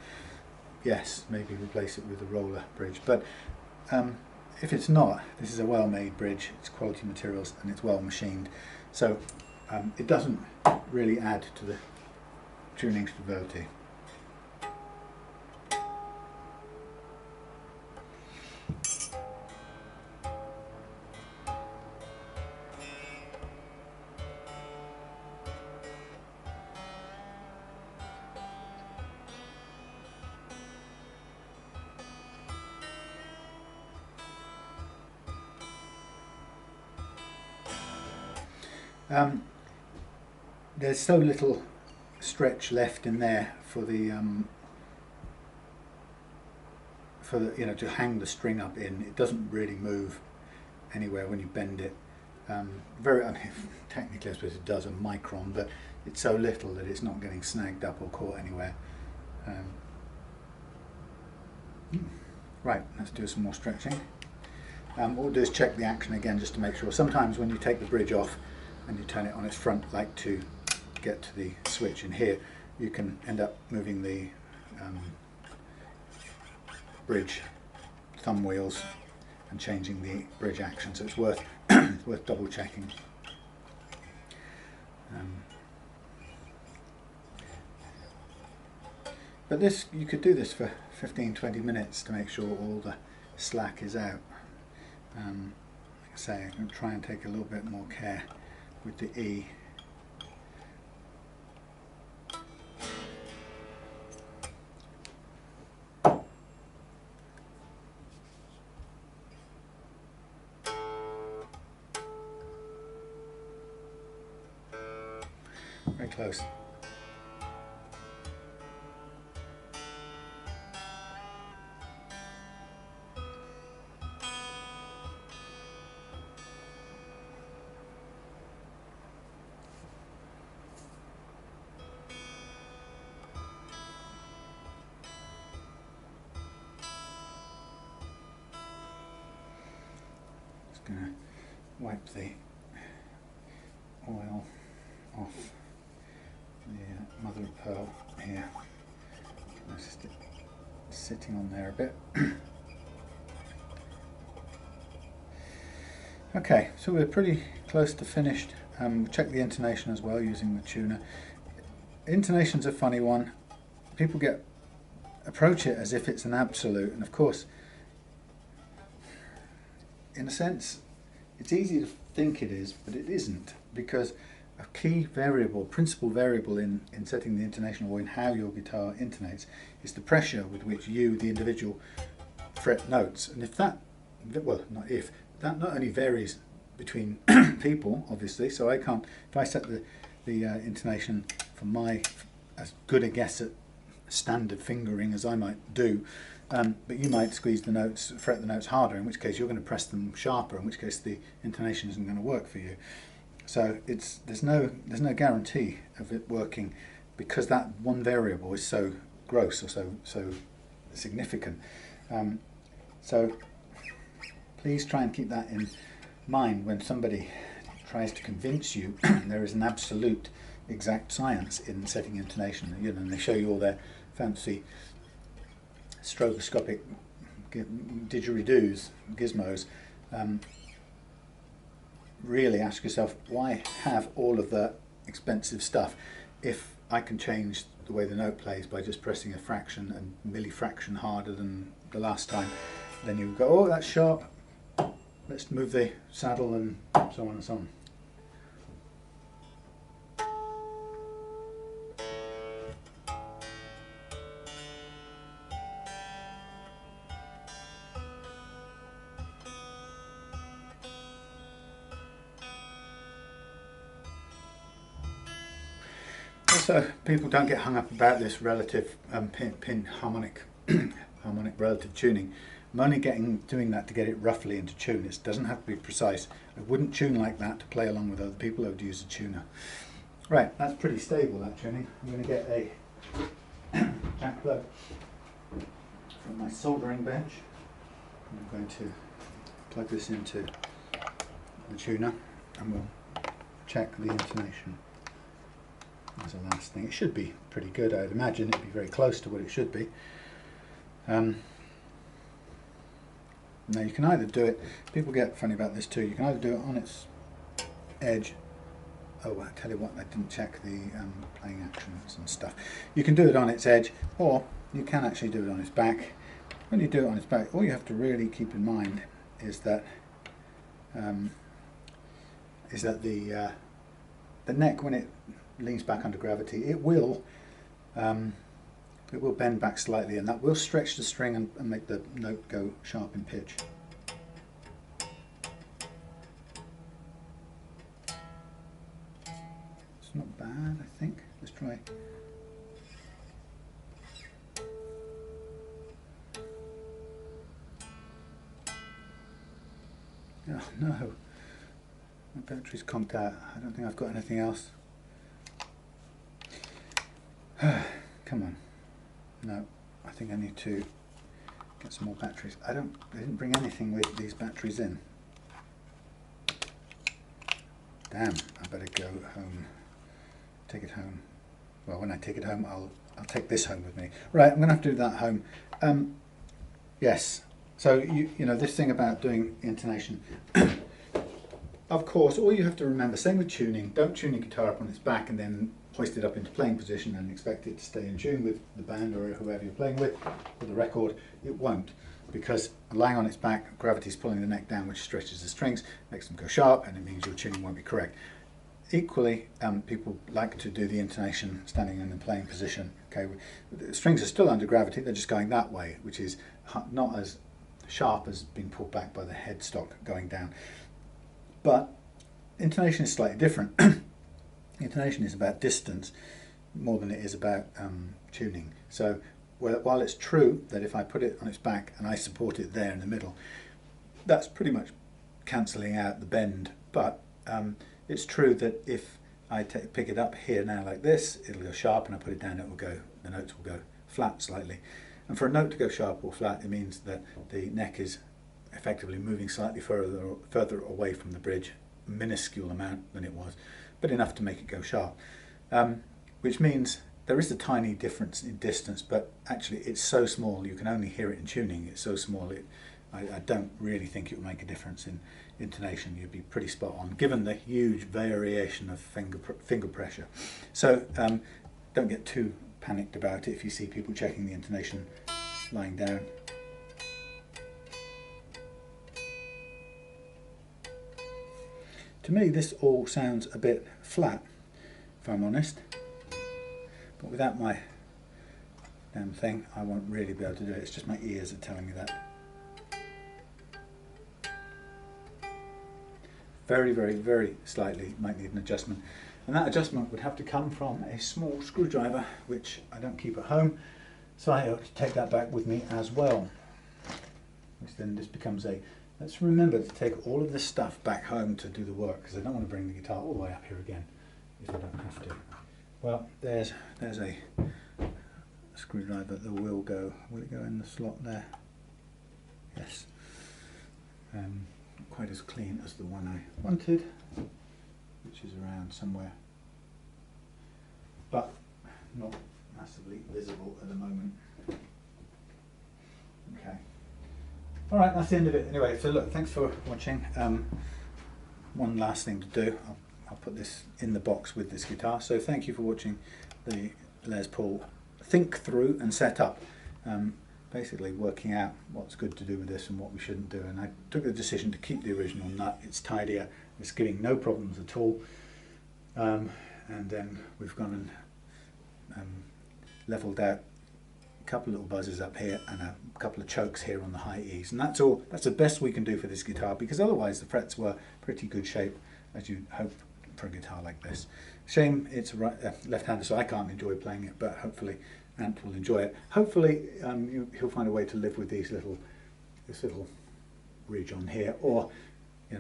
yes, maybe replace it with a roller bridge. But if it's not, this is a well-made bridge, it's quality materials and it's well machined, so it doesn't really add to the tuning stability. There's so little stretch left in there for the to hang the string up in. It doesn't really move anywhere when you bend it. Technically I suppose it does a micron, but it's so little that it's not getting snagged up or caught anywhere. Right, let's do some more stretching. What we'll do is check the action again just to make sure. Sometimes when you take the bridge off, and you turn it on its front, like to get to the switch. And here you can end up moving the bridge thumb wheels and changing the bridge action, so it's worth worth double checking. But this, you could do this for 15-20 minutes to make sure all the slack is out. Like I say, I'm going to try and take a little bit more care with the E. Very close. Just going to wipe the oil off the mother of pearl here. Just sitting on there a bit. Okay, so we're pretty close to finished. Check the intonation as well using the tuner. Intonation's a funny one. People approach it as if it's an absolute, and of course, in a sense, it's easy to think it is, but it isn't, because a key variable, principal variable in setting the intonation, or in how your guitar intonates, is the pressure with which you, the individual, fret notes. And if that, well, not if, that not only varies between people, obviously, so I can't, if I set the intonation for as good a guess at standard fingering as I might do, but you might squeeze the notes, fret the notes harder, in which case you're going to press them sharper, in which case the intonation isn't going to work for you. So there's no guarantee of it working, because that one variable is so gross or so significant. So please try and keep that in mind when somebody tries to convince you there is an absolute exact science in setting intonation. You know, and they show you all their fancy stroboscopic didgeridoos, gizmos. Really ask yourself, why have all of that expensive stuff if I can change the way the note plays by just pressing a fraction and millifraction harder than the last time? Then you go, oh, that's sharp, let's move the saddle, and so on and so on. So people don't get hung up about this relative pin harmonic relative tuning. I'm only doing that to get it roughly into tune. It doesn't have to be precise. I wouldn't tune like that to play along with other people. I would use a tuner. Right, that's pretty stable, that tuning. I'm going to get a jack plug from my soldering bench. I'm going to plug this into the tuner, and we'll check the intonation. As a last thing, it should be pretty good. I'd imagine it'd be very close to what it should be. Now you can either do it, people get funny about this too, you can either do it on its edge. Oh, I tell you what, I didn't check the playing actions and stuff. You can do it on its edge, or you can actually do it on its back. When you do it on its back, all you have to really keep in mind is that the neck, when it leans back under gravity, it will bend back slightly, and that will stretch the string and make the note go sharp in pitch. It's not bad, I think. Let's try. Oh no, my battery's conked out. I don't think I've got anything else. Come on. No, I think I need to get some more batteries. I didn't bring anything with these batteries in. damn, I better go home, take it home. Well, when I take it home, I'll take this home with me. Right, I'm going to have to do that home. Yes, so you know this thing about doing intonation. Of course, all you have to remember, same with tuning, don't tune your guitar up on its back and then hoist it up into playing position and expect it to stay in tune with the band or whoever you're playing with, or the record. It won't, because lying on its back, gravity's pulling the neck down, which stretches the strings, makes them go sharp, and it means your tuning won't be correct. Equally, people like to do the intonation standing in the playing position. Okay, the strings are still under gravity, they're just going that way, which is not as sharp as being pulled back by the headstock going down. But intonation is slightly different. Intonation is about distance more than it is about tuning. So while it's true that if I put it on its back and I support it there in the middle, that's pretty much cancelling out the bend. But it's true that if I pick it up here now like this, it'll go sharp, and I put it down, the notes will go flat slightly. And for a note to go sharp or flat, it means that the neck is effectively moving slightly further away from the bridge, a minuscule amount than it was, but enough to make it go sharp. Which means there is a tiny difference in distance, but actually it's so small you can only hear it in tuning. It's so small, I don't really think it will make a difference in intonation. You'd be pretty spot on, given the huge variation of finger pressure. So don't get too panicked about it if you see people checking the intonation lying down. To me, this all sounds a bit flat, if I'm honest. But without my damn thing, I won't really be able to do it. It's just my ears are telling me that. Very, very, very slightly might need an adjustment. And that adjustment would have to come from a small screwdriver, which I don't keep at home. So I have to take that back with me as well. Which then this becomes a... Let's remember to take all of this stuff back home to do the work, because I don't want to bring the guitar all the way up here again if I don't have to. Well, there's a screwdriver that will it go in the slot there? Yes. Not quite as clean as the one I wanted, which is around somewhere, but not massively visible at the moment. Okay. All right, that's the end of it. Anyway, so look, thanks for watching. One last thing to do. I'll put this in the box with this guitar. So thank you for watching the Les Paul think through and set up. Basically working out what's good to do with this and what we shouldn't do. And I took the decision to keep the original nut. It's tidier. It's giving no problems at all. And then we've gone and leveled out a couple of little buzzes up here and a couple of chokes here on the high E's, and that's all. That's the best we can do for this guitar, because otherwise the frets were pretty good shape, as you'd hope for a guitar like this. Shame it's left-handed, so I can't enjoy playing it, but hopefully Ant will enjoy it. Hopefully he'll find a way to live with this little ridge on here, or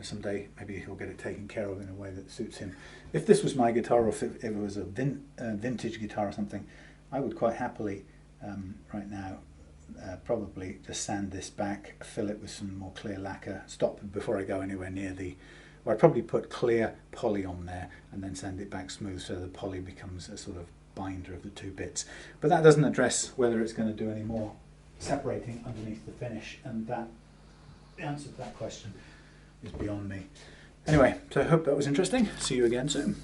someday maybe he'll get it taken care of in a way that suits him. If this was my guitar, or if it was a vintage guitar or something, I would quite happily right now probably just sand this back, fill it with some more clear lacquer, stop before I go anywhere near or I'd probably put clear poly on there and then sand it back smooth so the poly becomes a sort of binder of the two bits. But that doesn't address whether it's going to do any more separating underneath the finish, and the answer to that question is beyond me. Anyway, so I hope that was interesting. See you again soon.